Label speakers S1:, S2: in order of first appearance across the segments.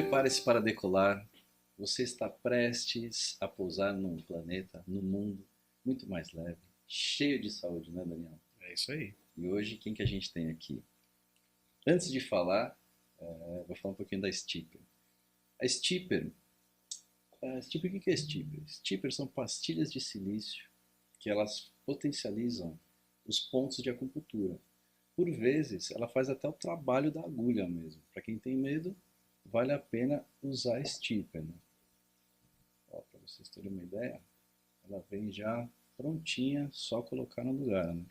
S1: Prepare-se para decolar. Você está prestes a pousar num planeta, num mundo muito mais leve, cheio de saúde, né, Daniel?
S2: É isso aí.
S1: E hoje, quem que a gente tem aqui? Antes de falar, vou falar um pouquinho da Stipper. A Stipper, o que é Stipper? Stipper são pastilhas de silício que elas potencializam os pontos de acupuntura. Por vezes, ela faz até o trabalho da agulha mesmo. Para quem tem medo, vale a pena usar a Stipper, né? Para vocês terem uma ideia, ela vem já prontinha, só colocar no lugar, né?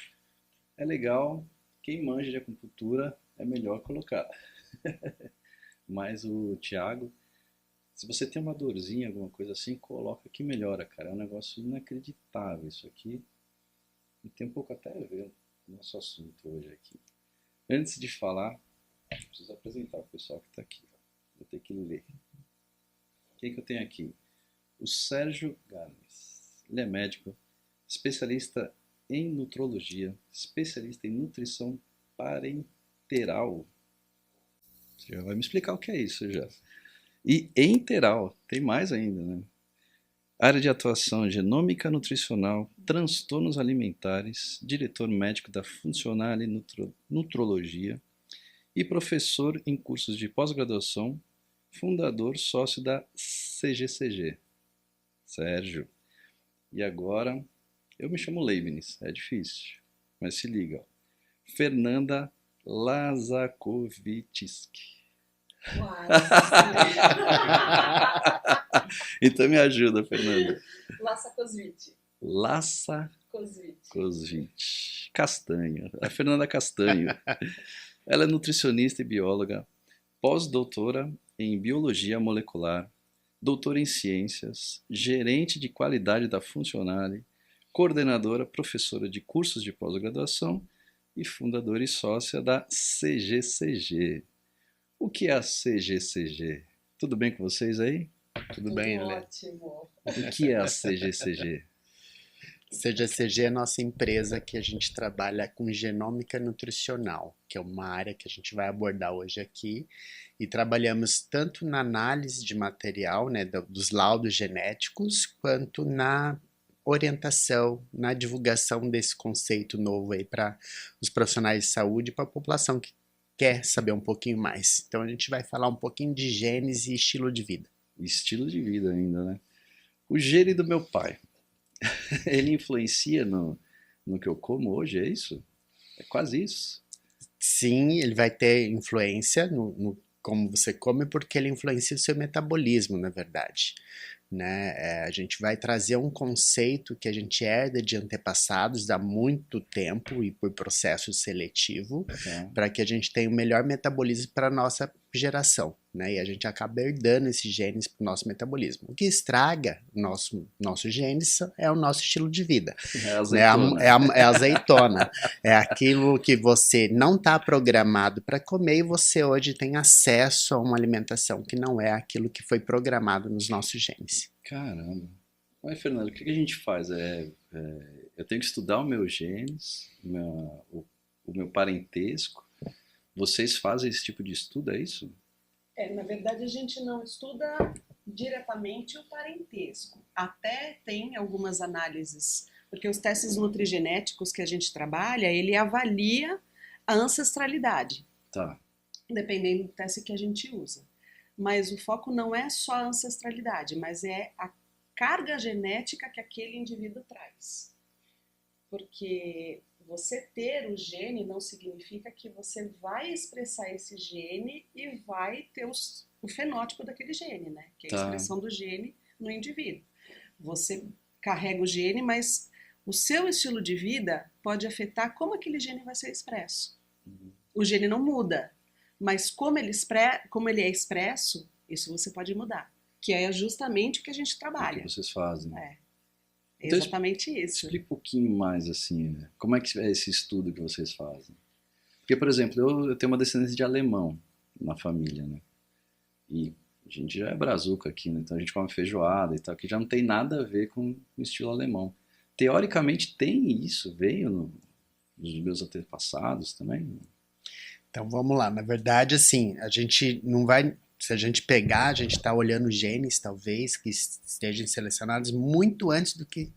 S1: É legal, quem manja de acupuntura é melhor colocar. Mas o Thiago, se você tem uma dorzinha, alguma coisa assim, coloca que melhora, cara. É um negócio inacreditável isso aqui. E tem um pouco até a ver com o nosso assunto hoje aqui. Antes de falar, preciso apresentar o pessoal que está aqui. Vou ter que ler. Quem que eu tenho aqui? O Sérgio Garnes. Ele é médico, especialista em nutrologia, especialista em nutrição parenteral. Você já vai me explicar o que é isso já. E enteral, tem mais ainda, né? Área de atuação genômica nutricional, transtornos alimentares, diretor médico da Funcionale Nutrologia e professor em cursos de pós-graduação, fundador sócio da CGCG. Sérgio. E agora, eu me chamo Leibniz, é difícil, mas se liga. Ó. Fernanda Lazakovitsky. Então me ajuda, Fernanda. Lazakovitsky. Castanho. A Fernanda Castanho. Ela é nutricionista e bióloga, pós-doutora em biologia molecular, doutora em ciências, gerente de qualidade da Funcionale, coordenadora, professora de cursos de pós-graduação e fundadora e sócia da CGCG. O que é a CGCG? Tudo bem com vocês aí?
S2: Tudo bem, Lelê?
S3: Ótimo.
S1: O que é a CGCG?
S2: CGCG é a nossa empresa que a gente trabalha com genômica nutricional, que é uma área que a gente vai abordar hoje aqui. E trabalhamos tanto na análise de material, né, dos laudos genéticos, quanto na orientação, na divulgação desse conceito novo aí para os profissionais de saúde e para a população que quer saber um pouquinho mais. Então a gente vai falar um pouquinho de genes e estilo de vida.
S1: Estilo de vida ainda, né? O gene do meu pai. Ele influencia no que eu como hoje, é isso? É quase isso.
S2: Sim, ele vai ter influência no como você come, porque ele influencia o seu metabolismo, na verdade. Né? A gente vai trazer um conceito que a gente herda de antepassados há muito tempo e por processo seletivo, para que a gente tenha o melhor metabolismo para a nossa geração, né? E a gente acaba herdando esses genes para o nosso metabolismo. O que estraga nossos genes é o nosso estilo de vida.
S1: É a azeitona.
S2: É a azeitona. É aquilo que você não está programado para comer e você hoje tem acesso a uma alimentação que não é aquilo que foi programado nos nossos genes.
S1: Caramba. Mas, Fernando, o que a gente faz? Eu tenho que estudar os meus genes, o meu parentesco. Vocês fazem esse tipo de estudo, é isso?
S3: Na verdade, a gente não estuda diretamente o parentesco. Até tem algumas análises, porque os testes nutrigenéticos que a gente trabalha, ele avalia a ancestralidade.
S1: Tá.
S3: Dependendo do teste que a gente usa. Mas o foco não é só a ancestralidade, mas é a carga genética que aquele indivíduo traz. Porque você ter o gene não significa que você vai expressar esse gene e vai ter o fenótipo daquele gene, né? Que é a expressão do gene no indivíduo. Você carrega o gene, mas o seu estilo de vida pode afetar como aquele gene vai ser expresso. O gene não muda, mas como ele é expresso, isso você pode mudar. Que é justamente o que a gente trabalha.
S1: O que vocês fazem.
S3: Então, exatamente isso.
S1: Explica um pouquinho mais, assim, né? Como é que é esse estudo que vocês fazem? Porque, por exemplo, eu tenho uma descendência de alemão na família, né? E a gente já é brazuca aqui, né? Então a gente come feijoada e tal, que já não tem nada a ver com o estilo alemão. Teoricamente tem isso, veio nos meus antepassados também.
S2: Então vamos lá, na verdade assim, a gente não vai se a gente pegar, a gente está olhando genes, talvez, que estejam selecionados muito antes do que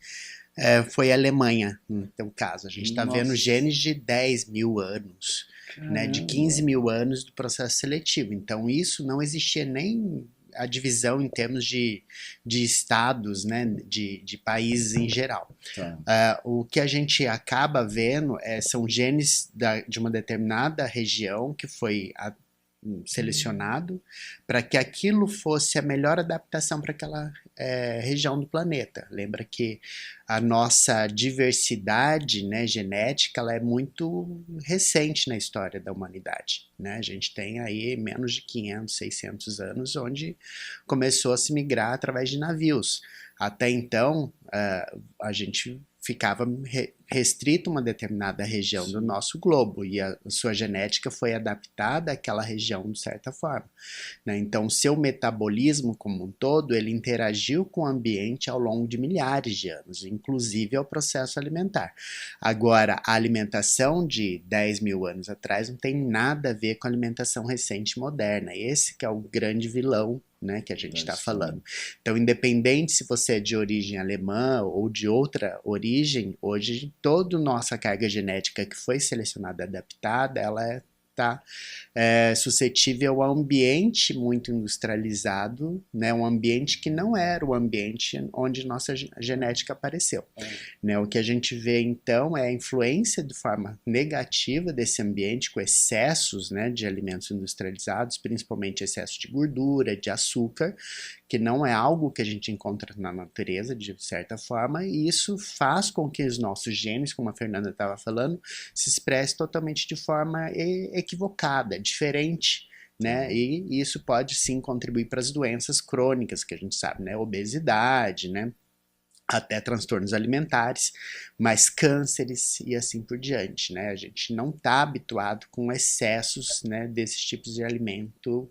S2: foi a Alemanha, no teu caso. A gente está vendo genes de 10 mil anos, né, de 15 mil anos do processo seletivo. Então, isso não existia nem a divisão em termos de estados, né, de países em geral.
S1: Tá.
S2: O que a gente acaba vendo são genes de uma determinada região que foi selecionado para que aquilo fosse a melhor adaptação para aquela região do planeta. Lembra que a nossa diversidade, né, genética, ela é muito recente na história da humanidade, né? A gente tem aí menos de 500, 600 anos onde começou a se migrar através de navios. Até então, a gente ficava restrito a uma determinada região do nosso globo e a sua genética foi adaptada àquela região de certa forma, né? Então, o seu metabolismo como um todo, ele interagiu com o ambiente ao longo de milhares de anos, inclusive ao processo alimentar. Agora, a alimentação de 10 mil anos atrás não tem nada a ver com a alimentação recente e moderna. Esse que é o grande vilão, né, que a gente está falando. Então, independente se você é de origem alemã ou de outra origem, hoje toda a nossa carga genética que foi selecionada e adaptada, ela está suscetível a um ambiente muito industrializado, né, um ambiente que não era o ambiente onde nossa genética apareceu. Né, o que a gente vê, então, é a influência de forma negativa desse ambiente com excessos, né, de alimentos industrializados, principalmente excesso de gordura, de açúcar, que não é algo que a gente encontra na natureza, de certa forma, e isso faz com que os nossos genes, como a Fernanda estava falando, se expressem totalmente de forma equivocada, diferente, né? E isso pode sim contribuir para as doenças crônicas que a gente sabe, né? Obesidade, né? Até transtornos alimentares, mas cânceres e assim por diante, né? A gente não está habituado com excessos, né, desses tipos de alimento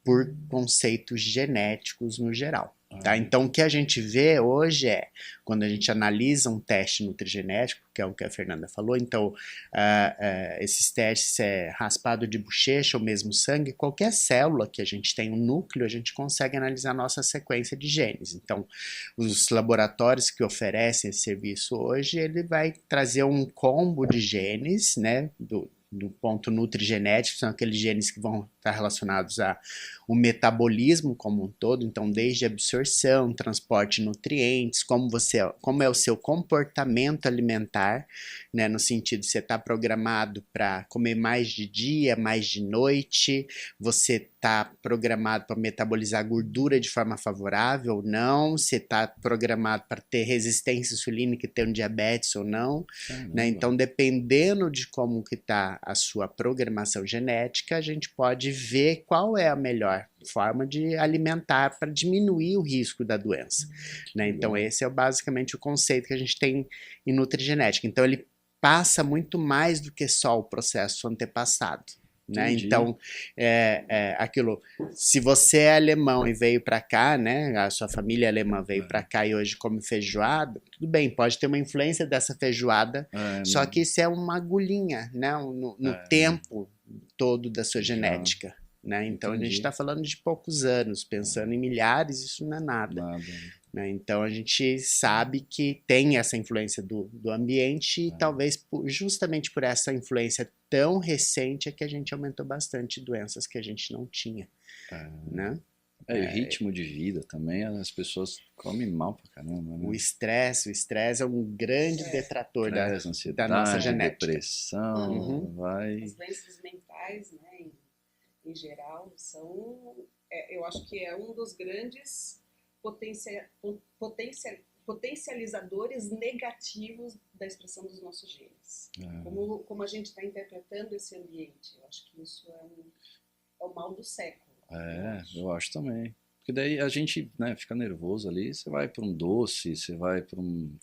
S2: por conceitos genéticos no geral. Tá? Então, o que a gente vê hoje quando a gente analisa um teste nutrigenético, que é o que a Fernanda falou, então, esses testes raspado de bochecha ou mesmo sangue, qualquer célula que a gente tem um núcleo, a gente consegue analisar a nossa sequência de genes. Então, os laboratórios que oferecem esse serviço hoje, ele vai trazer um combo de genes, né, do ponto nutrigenético, são aqueles genes que vão estar relacionados ao metabolismo como um todo, então desde absorção, transporte de nutrientes, como é o seu comportamento alimentar, né, no sentido de você está programado para comer mais de dia, mais de noite, você está programado para metabolizar gordura de forma favorável ou não, você está programado para ter resistência insulínica e ter um diabetes ou não, né? Então dependendo de como que está a sua programação genética, a gente pode ver qual é a melhor forma de alimentar para diminuir o risco da doença, né? Então esse é basicamente o conceito que a gente tem em nutrigenética. Então ele passa muito mais do que só o processo antepassado, né? Então aquilo, se você é alemão e veio para cá, né, a sua família alemã veio para cá e hoje come feijoada, tudo bem, pode ter uma influência dessa feijoada, só que isso é uma agulhinha, né, no tempo todo da sua genética, né? Então a gente está falando de poucos anos, pensando em milhares, isso não é nada. Né? Então a gente sabe que tem essa influência do ambiente e talvez justamente por essa influência tão recente é que a gente aumentou bastante doenças que a gente não tinha, né?
S1: E o ritmo de vida também, as pessoas comem mal pra caramba, né?
S2: O estresse é um grande detrator da nossa genética.
S1: Depressão,
S3: As doenças mentais, né, em geral, são, eu acho que é um dos grandes potencializadores negativos da expressão dos nossos genes. Como a gente está interpretando esse ambiente, eu acho que isso é o mal do século.
S1: Eu acho também. Porque daí a gente, né, fica nervoso ali, você vai para um doce, você vai para um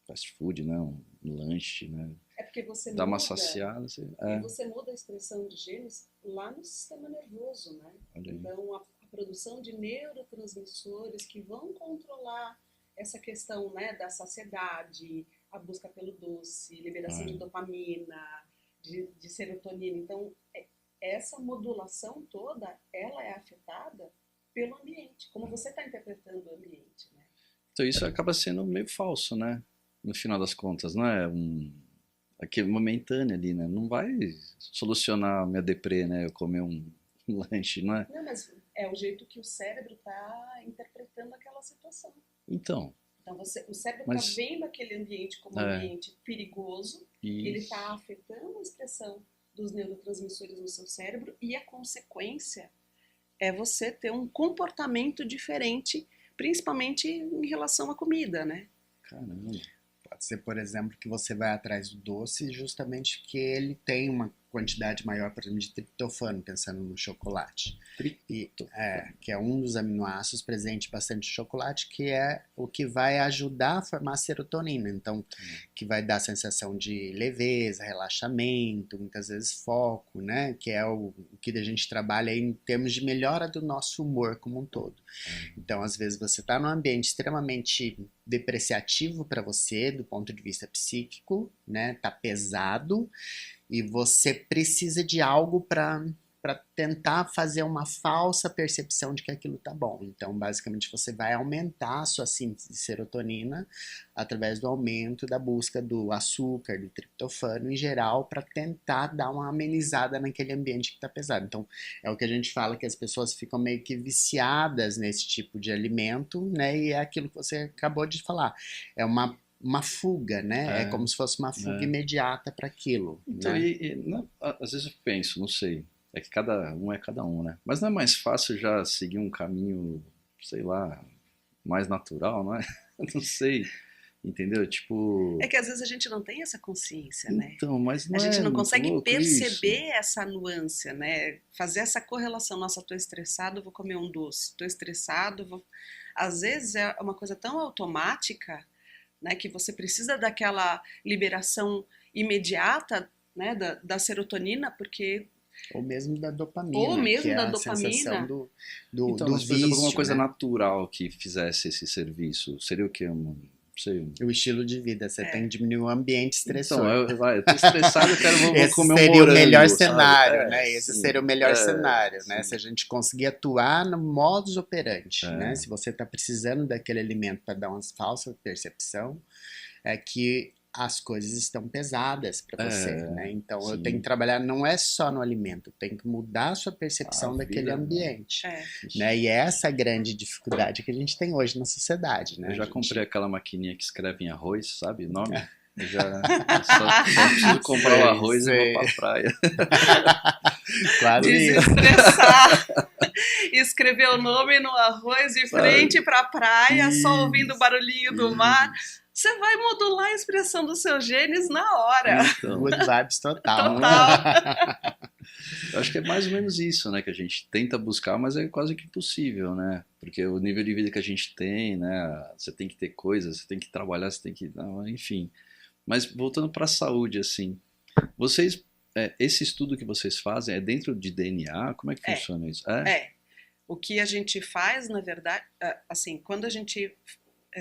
S1: fast food, né, um lanche, né?
S3: Porque você
S1: dá uma saciada.
S3: E você muda a expressão de genes lá no sistema nervoso, né? Então a produção de neurotransmissores que vão controlar essa questão, né, da saciedade, a busca pelo doce, liberação de dopamina, de serotonina. Então, essa modulação toda, ela é afetada pelo ambiente, como você está interpretando o ambiente, né?
S1: Então isso acaba sendo meio falso, né? No final das contas, não é aquele momentâneo ali, né? Não vai solucionar a minha deprê, né? Eu comer um lanche, não é?
S3: Não, mas é o jeito que o cérebro está interpretando aquela situação.
S1: Então,
S3: Então o cérebro
S1: mas
S3: está vendo aquele ambiente como um ambiente perigoso, ele
S1: isso.
S3: está afetando a expressão dos neurotransmissores no seu cérebro e a consequência é você ter um comportamento diferente, principalmente em relação à comida, né?
S1: Caramba.
S2: Pode ser, por exemplo, que você vai atrás do doce justamente porque ele tem uma quantidade maior, por exemplo, de triptofano, pensando no chocolate. Que é um dos aminoácidos presente bastante no chocolate, que é o que vai ajudar a formar serotonina. Então, que vai dar a sensação de leveza, relaxamento, muitas vezes foco, né? Que é o que a gente trabalha aí em termos de melhora do nosso humor como um todo. Então, às vezes, você está num ambiente extremamente depreciativo para você, do ponto de vista psíquico, né? Tá pesado, e você precisa de algo para tentar fazer uma falsa percepção de que aquilo tá bom. Então, basicamente, você vai aumentar a sua síntese de serotonina através do aumento da busca do açúcar, do triptofano em geral, para tentar dar uma amenizada naquele ambiente que está pesado. Então, é o que a gente fala que as pessoas ficam meio que viciadas nesse tipo de alimento, né? E é aquilo que você acabou de falar. É uma fuga, né? É como se fosse uma fuga imediata para aquilo.
S1: Então,
S2: né?
S1: às vezes eu penso, não sei, é que cada um, né? Mas não é mais fácil já seguir um caminho, sei lá, mais natural, não é? Não sei, entendeu? Tipo...
S3: É que às vezes a gente não tem essa consciência, né?
S1: Então, mas não
S3: a gente
S1: é
S3: não
S1: muito
S3: consegue
S1: louco
S3: perceber
S1: isso?
S3: essa nuance, né? Fazer essa correlação. Nossa, tô estressado, vou comer um doce. Tô estressado, vou... Às vezes é uma coisa tão automática, né, que você precisa daquela liberação imediata, né, da serotonina, porque...
S2: Ou mesmo da dopamina,
S3: Ou mesmo
S2: que é
S3: da
S2: a sensação
S3: dopamina.
S1: Então,
S2: do
S1: mas, por exemplo, alguma
S2: vício,
S1: coisa
S2: né?
S1: natural que fizesse esse serviço, seria o quê? Não sei.
S2: O estilo de vida, você tem que diminuir o ambiente
S1: Então,
S2: estressor.
S1: eu tô estressado, vou
S2: Esse
S1: comer um
S2: seria
S1: morango,
S2: o melhor
S1: sabe?
S2: cenário, né? Esse
S1: Sim,
S2: seria o melhor cenário, né?
S1: sim,
S2: Se a gente conseguir atuar no modus operandi, né?
S1: é,
S2: Se você está precisando daquele alimento para dar uma falsa percepção, é que as coisas estão pesadas para você, né? Então eu tenho que
S1: sim.
S2: trabalhar não é só no alimento, eu tenho que mudar a sua percepção
S1: A
S2: daquele
S1: vida,
S2: ambiente,
S3: É.
S2: né? E é essa a grande dificuldade que a gente tem hoje na sociedade, né?
S1: Eu já
S2: A gente...
S1: comprei aquela maquininha que escreve em arroz, sabe? O nome? Eu só preciso comprar o arroz e vou pra praia.
S2: Quase
S3: Desestressar. Escrever o nome no arroz de frente pra praia, só ouvindo o barulhinho do mar. Você vai modular a expressão dos seus genes na hora.
S1: Então,
S2: good vibes total.
S3: Total.
S1: eu acho que é mais ou menos isso, né? Que a gente tenta buscar, mas é quase que impossível, né? Porque o nível de vida que a gente tem, né? Você tem que ter coisas, você tem que trabalhar, você tem que... Não, enfim. Mas voltando para a saúde, assim, vocês... esse estudo que vocês fazem é dentro de DNA? Como é que funciona isso?
S3: O que a gente faz, na verdade, assim, quando a gente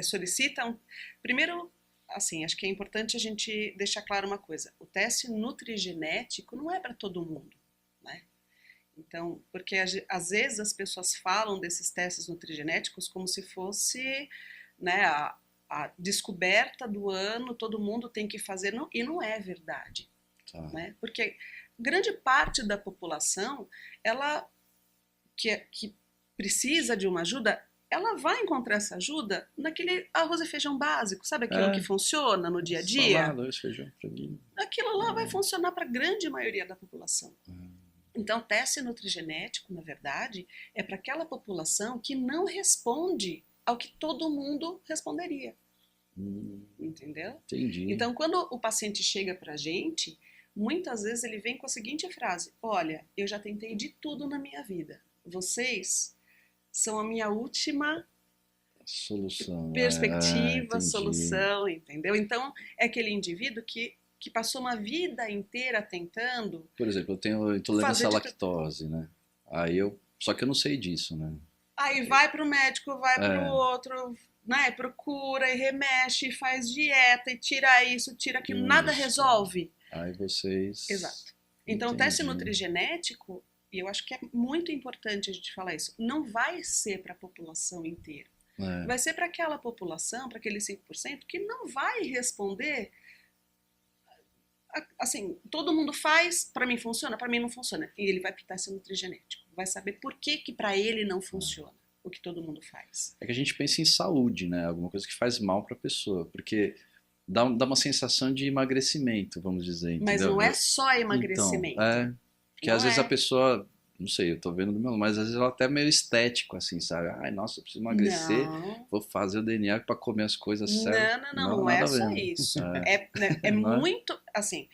S3: solicita... Primeiro, assim, acho que é importante a gente deixar claro uma coisa. O teste nutrigenético não é para todo mundo, né? Então, porque às vezes as pessoas falam desses testes nutrigenéticos como se fosse, né, a descoberta do ano, todo mundo tem que fazer, não, e não é verdade.
S1: Tá.
S3: Né? Porque grande parte da população, ela que precisa de uma ajuda, ela vai encontrar essa ajuda naquele arroz e feijão básico, sabe aquilo que funciona no dia a dia?
S1: Salada, arroz, feijão, franguinho.
S3: Aquilo lá vai funcionar para a grande maioria da população. Então, o teste nutrigenético, na verdade, é para aquela população que não responde ao que todo mundo responderia. Entendeu?
S1: Entendi.
S3: Então, quando o paciente chega para a gente, muitas vezes ele vem com a seguinte frase: olha, eu já tentei de tudo na minha vida. Vocês são a minha última
S1: solução,
S3: perspectiva, solução, entendeu? Então, é aquele indivíduo que passou uma vida inteira tentando...
S1: Por exemplo, eu tenho intolerância à lactose, né? Só que eu não sei disso, né?
S3: Aí vai pro médico, vai pro outro, né? Procura e remexe, faz dieta e tira isso, tira aquilo, nada resolve.
S1: Aí vocês...
S3: Exato. Então, o teste
S1: Entendi.
S3: nutrigenético, e eu acho que é muito importante a gente falar isso, não vai ser para a população inteira.
S1: É.
S3: Vai ser para aquela população, para aqueles 5% que não vai responder assim, todo mundo faz, para mim funciona, para mim não funciona. E ele vai para o teste nutrigenético, vai saber por que para ele não funciona o que todo mundo faz.
S1: É que a gente pensa em saúde, né? Alguma coisa que faz mal para a pessoa, porque dá uma sensação de emagrecimento, vamos dizer,
S3: Mas
S1: entendeu?
S3: não é só emagrecimento.
S1: Então, porque
S3: Não
S1: às vezes a
S3: é.
S1: pessoa, não sei, eu tô vendo do meu, mas às vezes ela até é meio estético, assim, sabe? Ai, nossa, eu preciso emagrecer,
S3: Não,
S1: vou fazer o DNA para comer as coisas certas.
S3: não
S1: Nada
S3: é
S1: a
S3: só
S1: ver.
S3: isso.
S1: É,
S3: É
S1: não é?
S3: muito, assim,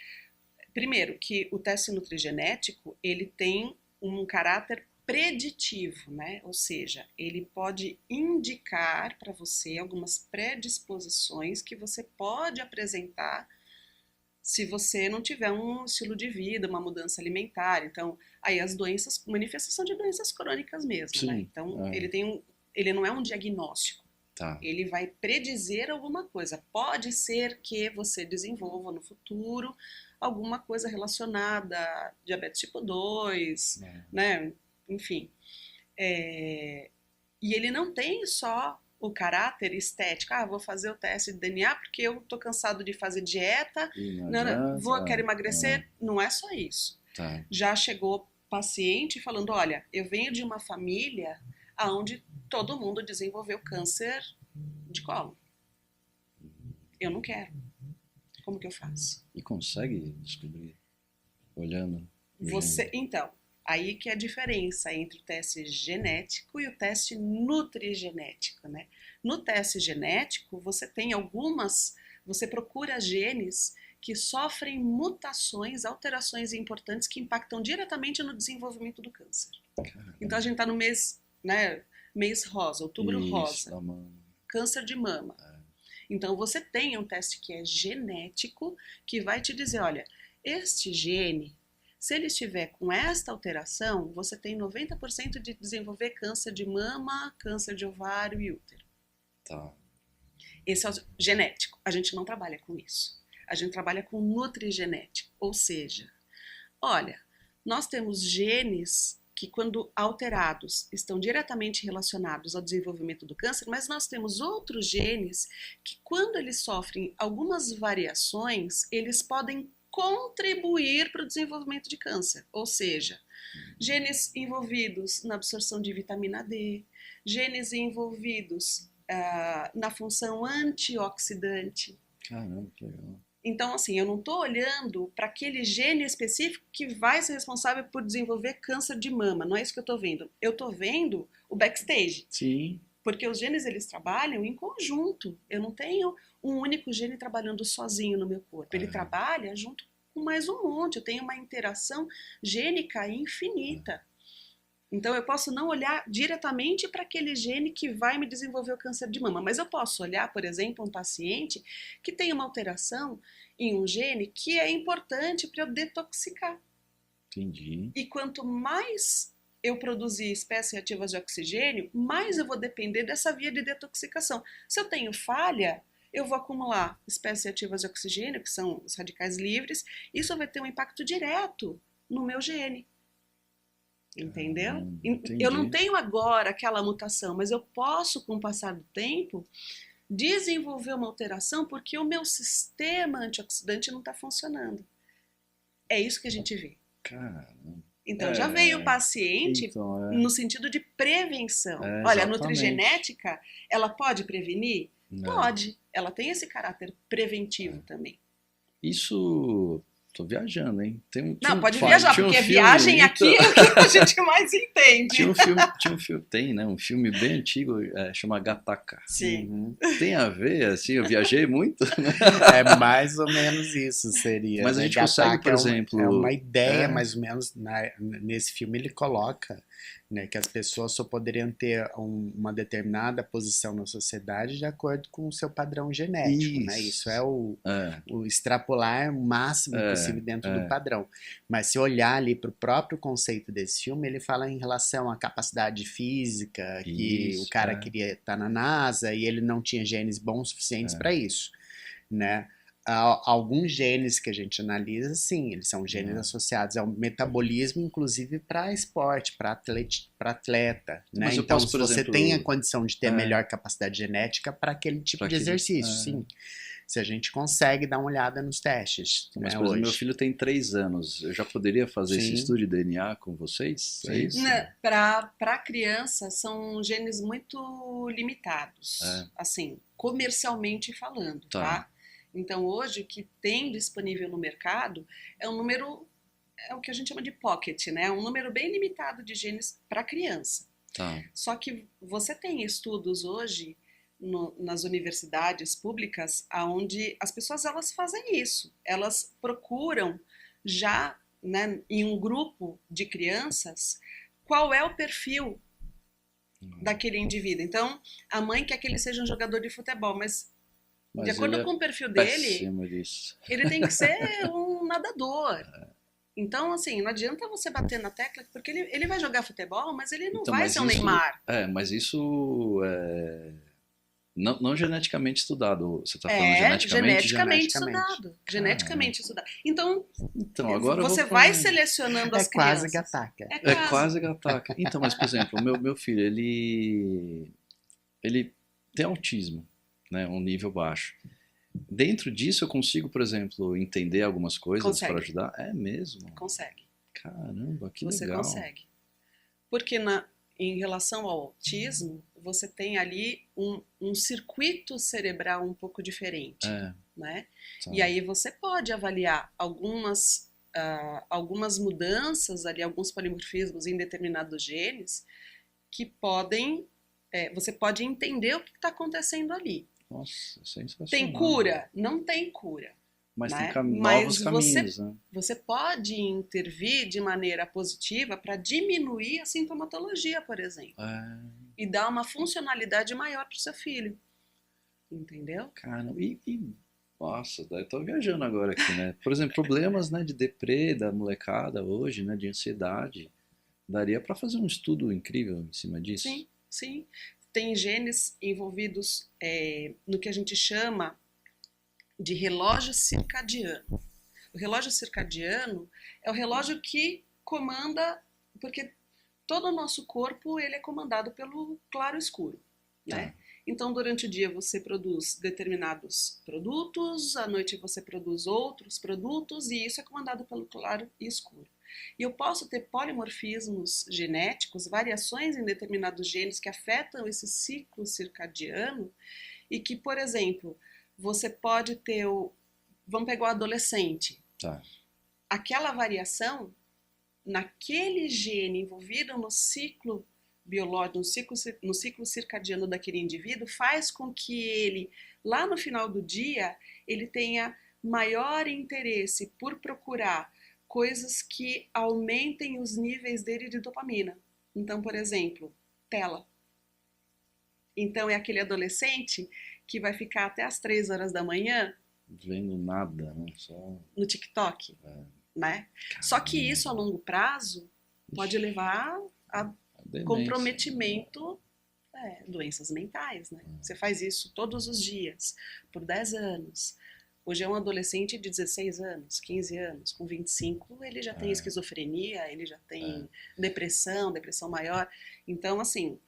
S3: primeiro que o teste nutrigenético, ele tem um caráter preditivo, né? Ou seja, ele pode indicar para você algumas predisposições que você pode apresentar se você não tiver um estilo de vida, uma mudança alimentar. Então, aí as doenças, manifestação de doenças crônicas mesmo, né?
S1: Sim,
S3: Então,
S1: é.
S3: ele não é um diagnóstico.
S1: Tá.
S3: Ele vai predizer alguma coisa. Pode ser que você desenvolva no futuro alguma coisa relacionada a diabetes tipo 2, né? Enfim. E ele não tem só o caráter estético. Ah, vou fazer o teste de DNA porque eu tô cansado de fazer dieta,
S1: Não adianta,
S3: quero emagrecer. Não é só isso.
S1: tá.
S3: Já chegou paciente falando, olha, eu venho de uma família onde todo mundo desenvolveu câncer de colo. Eu não quero. Como que eu faço?
S1: E consegue descobrir olhando?
S3: Então, aí que é a diferença entre o teste genético e o teste nutrigenético, né? No teste genético, você tem você procura genes que sofrem mutações, alterações importantes que impactam diretamente no desenvolvimento do câncer.
S1: Caramba.
S3: Então a gente está no mês, né, mês rosa, outubro
S1: Isso,
S3: rosa,
S1: da mama.
S3: câncer de mama. Então você tem um teste que é genético, que vai te dizer, olha, este gene, se ele estiver com esta alteração, você tem 90% de desenvolver câncer de mama, câncer de ovário e útero.
S1: Tá.
S3: Esse é o genético. A gente não trabalha com isso. A gente trabalha com nutrigenético. Ou seja, olha, nós temos genes que, quando alterados, estão diretamente relacionados ao desenvolvimento do câncer, mas nós temos outros genes que, quando eles sofrem algumas variações, eles podem contribuir para o desenvolvimento de câncer. Ou seja, genes envolvidos na absorção de vitamina D, genes envolvidos na função antioxidante.
S1: Caramba, que legal.
S3: Então, assim, eu não estou olhando para aquele gene específico que vai ser responsável por desenvolver câncer de mama. Não é isso que eu estou vendo. Eu estou vendo o backstage.
S1: Sim.
S3: Porque os genes, eles trabalham em conjunto. Eu não tenho um único gene trabalhando sozinho no meu corpo. Ele trabalha junto com mais um monte. Eu tenho uma interação gênica infinita. Então, eu posso não olhar diretamente para aquele gene que vai me desenvolver o câncer de mama, mas eu posso olhar, por exemplo, um paciente que tem uma alteração em um gene que é importante para eu detoxicar.
S1: Entendi.
S3: E quanto mais eu produzir espécies ativas de oxigênio, mais eu vou depender dessa via de detoxicação. Se eu tenho falha, eu vou acumular espécies ativas de oxigênio, que são os radicais livres, isso vai ter um impacto direto no meu gene. Entendeu?
S1: Entendi.
S3: Eu não tenho agora aquela mutação, mas eu posso, com o passar do tempo, desenvolver uma alteração porque o meu sistema antioxidante não está funcionando. É isso que a gente vê.
S1: Caramba.
S3: Então, já veio o paciente no sentido de prevenção. Olha, a nutrigenética, ela pode prevenir?
S1: Não.
S3: Pode. Ela tem esse caráter preventivo também.
S1: Isso... Tô viajando, hein?
S3: Pode viajar, porque viagem aqui é o que a gente mais entende.
S1: Tinha um filme, tem, né? Um filme bem antigo, chama Gattaca.
S3: Sim.
S1: Tem a ver, assim, eu viajei muito.
S2: É mais ou menos isso, seria.
S1: Mas a gente consegue, por exemplo...
S2: É uma ideia, mais ou menos, nesse filme ele coloca, né, que as pessoas só poderiam ter uma determinada posição na sociedade de acordo com o seu padrão genético, né? Isso é o extrapolar o máximo possível dentro do padrão. Mas se olhar ali para o próprio conceito desse filme, ele fala em relação à capacidade física, que o cara queria estar na NASA e ele não tinha genes bons o suficientes para isso, né? Alguns genes que a gente analisa, sim, eles são genes associados ao metabolismo, inclusive para esporte, para atleta, né?
S1: Mas eu
S2: Então,
S1: posso,
S2: se
S1: por
S2: você
S1: exemplo,
S2: tem a condição de ter melhor capacidade genética para aquele tipo
S1: pra
S2: de
S1: aquele-
S2: exercício,
S1: é.
S2: sim. Se a gente consegue dar uma olhada nos testes,
S1: Mas,
S2: né,
S1: por exemplo, meu
S2: hoje.
S1: filho tem 3 anos. Eu já poderia fazer esse
S2: Sim.
S1: estudo de DNA com vocês? É
S2: Sim.
S1: isso?
S3: Para criança, são genes muito limitados,
S1: É.
S3: assim, comercialmente falando,
S1: Tá.
S3: tá? Então, hoje, o que tem disponível no mercado é um número, é o que a gente chama de pocket, né? Um número bem limitado de genes para criança.
S1: Tá.
S3: Só que você tem estudos hoje nas universidades públicas onde as pessoas elas fazem isso. Elas procuram já, né, em um grupo de crianças qual é o perfil daquele indivíduo. Então, a mãe quer que ele seja um jogador de futebol, mas de acordo
S1: ele é
S3: com o perfil dele,
S1: péssimo disso.
S3: ele tem que ser um nadador. Então, assim, não adianta você bater na tecla, porque ele vai jogar futebol, mas ele não
S1: Então,
S3: vai
S1: mas
S3: ser um
S1: isso-
S3: Neymar.
S1: Mas isso é não geneticamente estudado. Você está falando
S3: É,
S1: geneticamente?
S3: geneticamente
S2: Geneticamente.
S3: estudado. Geneticamente estudado. Então,
S1: Então, agora
S3: você
S1: eu vou
S3: vai
S1: pra-
S3: selecionando
S2: É
S3: as
S2: quase
S3: crianças.
S2: gataca.
S3: É
S1: É quase gataca. Então, mas, por exemplo, o meu filho, ele tem autismo, né? Um nível baixo. Dentro disso, eu consigo, por exemplo, entender algumas coisas
S3: Consegue.
S1: para ajudar? É mesmo?
S3: Consegue.
S1: Caramba, que
S3: Você
S1: legal.
S3: consegue. Porque em relação ao autismo, você tem ali um circuito cerebral um pouco diferente,
S1: É,
S3: né?
S1: tá.
S3: E aí você pode avaliar algumas mudanças ali, alguns polimorfismos em determinados genes que podem, você pode entender o que está acontecendo ali.
S1: Nossa, sensacional.
S3: Tem cura? Não tem cura.
S1: Mas
S3: né?
S1: tem
S3: Mas
S1: novos caminhos, né?
S3: Você pode intervir de maneira positiva para diminuir a sintomatologia, por exemplo,
S1: É,
S3: e dar uma funcionalidade maior para o seu filho. Entendeu?
S1: cara, nossa, eu tô viajando agora aqui, né? Por exemplo, problemas, né, de deprê da molecada hoje, né, de ansiedade. Daria para fazer um estudo incrível em cima disso?
S3: Sim, sim. Tem genes envolvidos no que a gente chama de relógio circadiano. O relógio circadiano é o relógio que comanda, porque todo o nosso corpo ele é comandado pelo claro e escuro, né? Então, durante o dia você produz determinados produtos, à noite você produz outros produtos, e isso é comandado pelo claro e escuro. E eu posso ter polimorfismos genéticos, variações em determinados genes que afetam esse ciclo circadiano e que, por exemplo, você pode ter vamos pegar o adolescente.
S1: Tá.
S3: Aquela variação naquele gene envolvido no ciclo biológico, no ciclo circadiano daquele indivíduo, faz com que ele, lá no final do dia, ele tenha maior interesse por procurar coisas que aumentem os níveis dele de dopamina. Então, por exemplo, tela. Então, é aquele adolescente que vai ficar até as 3 horas da manhã
S1: Vendo nada, né? Só...
S3: no TikTok, né? Só que isso, a longo prazo, pode levar a
S1: demência.
S3: comprometimento, doenças mentais, né? Você faz isso todos os dias, por 10 anos. Hoje é um adolescente de 16 anos, 15 anos, com 25, ele já tem esquizofrenia, ele já tem depressão maior. Então, assim,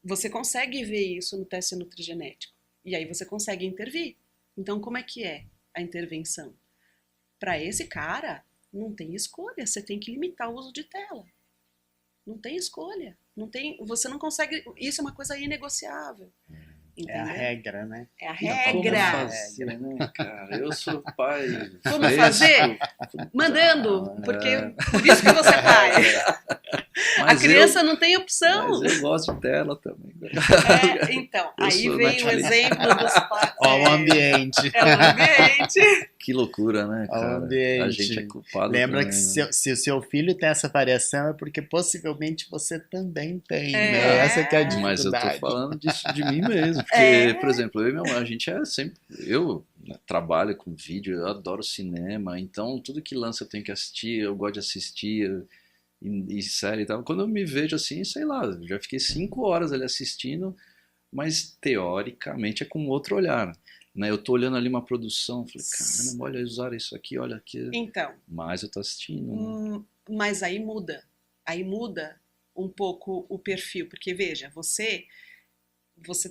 S3: você consegue ver isso no teste nutrigenético. E aí você consegue intervir. Então, como é que é a intervenção? Para esse cara, não tem escolha. Você tem que limitar o uso de tela. Não tem escolha. Você não consegue... Isso é uma coisa inegociável. Entendeu?
S2: É a regra, né?
S3: É a
S1: Como
S3: regra.
S1: fazer, né, cara? Eu sou pai.
S3: Como
S1: fresco.
S3: fazer? Mandando. Porque por isso que você é pai. A criança não tem opção.
S1: Mas eu gosto de tela também.
S3: Então,
S1: Eu
S3: aí
S1: sou
S3: vem o
S1: Netflix.
S3: exemplo dos pais.
S2: Ó, o ambiente.
S3: É o ambiente.
S1: Que loucura, né,
S2: Ao
S1: cara?
S2: ambiente.
S1: A gente é culpado.
S2: Lembra
S1: também,
S2: que
S1: né?
S2: se o seu filho tem essa variação é porque possivelmente você também tem,
S3: É.
S2: né? Essa que é a dificuldade.
S1: Mas eu tô falando disso de mim mesmo. Porque, por exemplo, eu e minha mãe, a gente é sempre. Eu trabalho com vídeo, eu adoro cinema, então tudo que lança eu tenho que assistir, eu gosto de assistir. E série e tal. Quando eu me vejo assim, sei lá, eu já fiquei 5 horas ali assistindo, mas teoricamente é com outro olhar. né? Eu tô olhando ali uma produção, falei, caramba, olha, eles usaram isso aqui, olha aqui.
S3: Então,
S1: Mas eu tô assistindo. Né?
S3: mas aí muda. Aí muda um pouco o perfil, porque veja, você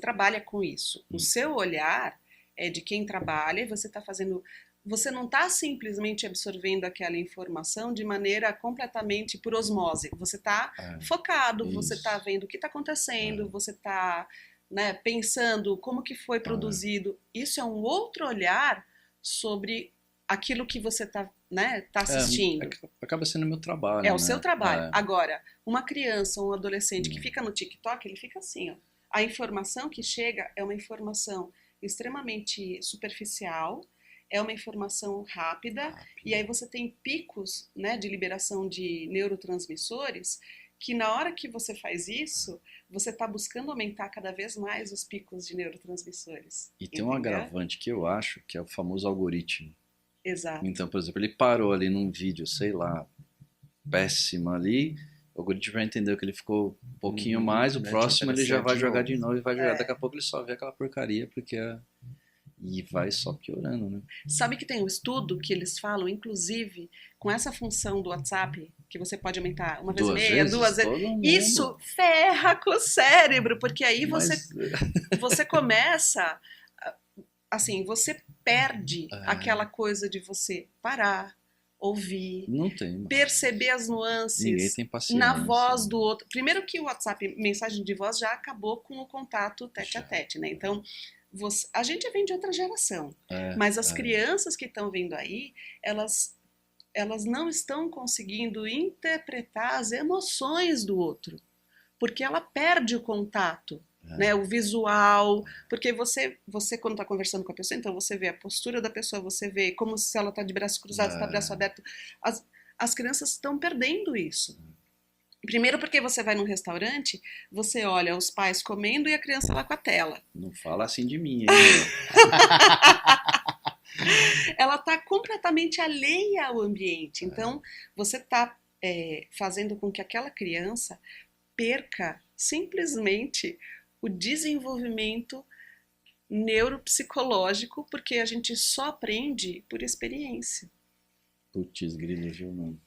S3: trabalha com isso. O seu olhar é de quem trabalha e você está fazendo. Você não está simplesmente absorvendo aquela informação de maneira completamente por osmose. Você está focado, você está vendo o que está acontecendo, você está, né, pensando como que foi produzido. Isso é um outro olhar sobre aquilo que você está, né, tá assistindo.
S1: Acaba sendo o meu trabalho.
S3: É o seu trabalho. Agora, uma criança ou um adolescente que fica no TikTok, ele fica assim, ó. A informação que chega é uma informação extremamente superficial, é uma informação rápida, e aí você tem picos, né, de liberação de neurotransmissores, que na hora que você faz isso, você está buscando aumentar cada vez mais os picos de neurotransmissores.
S1: E tem um agravante que eu acho, que é o famoso algoritmo.
S3: Exato.
S1: Então, por exemplo, ele parou ali num vídeo, sei lá, péssimo ali, o algoritmo já entendeu que ele ficou um pouquinho mais, o próximo ele já vai jogar de novo e vai jogar. Daqui a pouco ele só vê aquela porcaria, porque e vai só piorando, né?
S3: Sabe que tem um estudo que eles falam, inclusive, com essa função do WhatsApp, que você pode aumentar uma vez e meia, duas vezes. Isso ferra com o cérebro, porque aí você começa, assim, você perde aquela coisa de você parar, ouvir, perceber as nuances na voz do outro. Primeiro que o WhatsApp, mensagem de voz, já acabou com o contato tete a tete, né? Então, a gente vem de outra geração, mas as crianças que estão vindo aí, elas não estão conseguindo interpretar as emoções do outro, porque ela perde o contato, né, o visual, porque você quando está conversando com a pessoa, então você vê a postura da pessoa, você vê como se ela está de braço cruzado, está de braço aberto. As crianças estão perdendo isso. Primeiro porque você vai num restaurante, você olha os pais comendo e a criança lá com a tela.
S1: Não fala assim de mim, hein?
S3: Ela está completamente alheia ao ambiente. Então, você está fazendo com que aquela criança perca simplesmente o desenvolvimento neuropsicológico, porque a gente só aprende por experiência.
S1: Putz, grilo, viu, mano?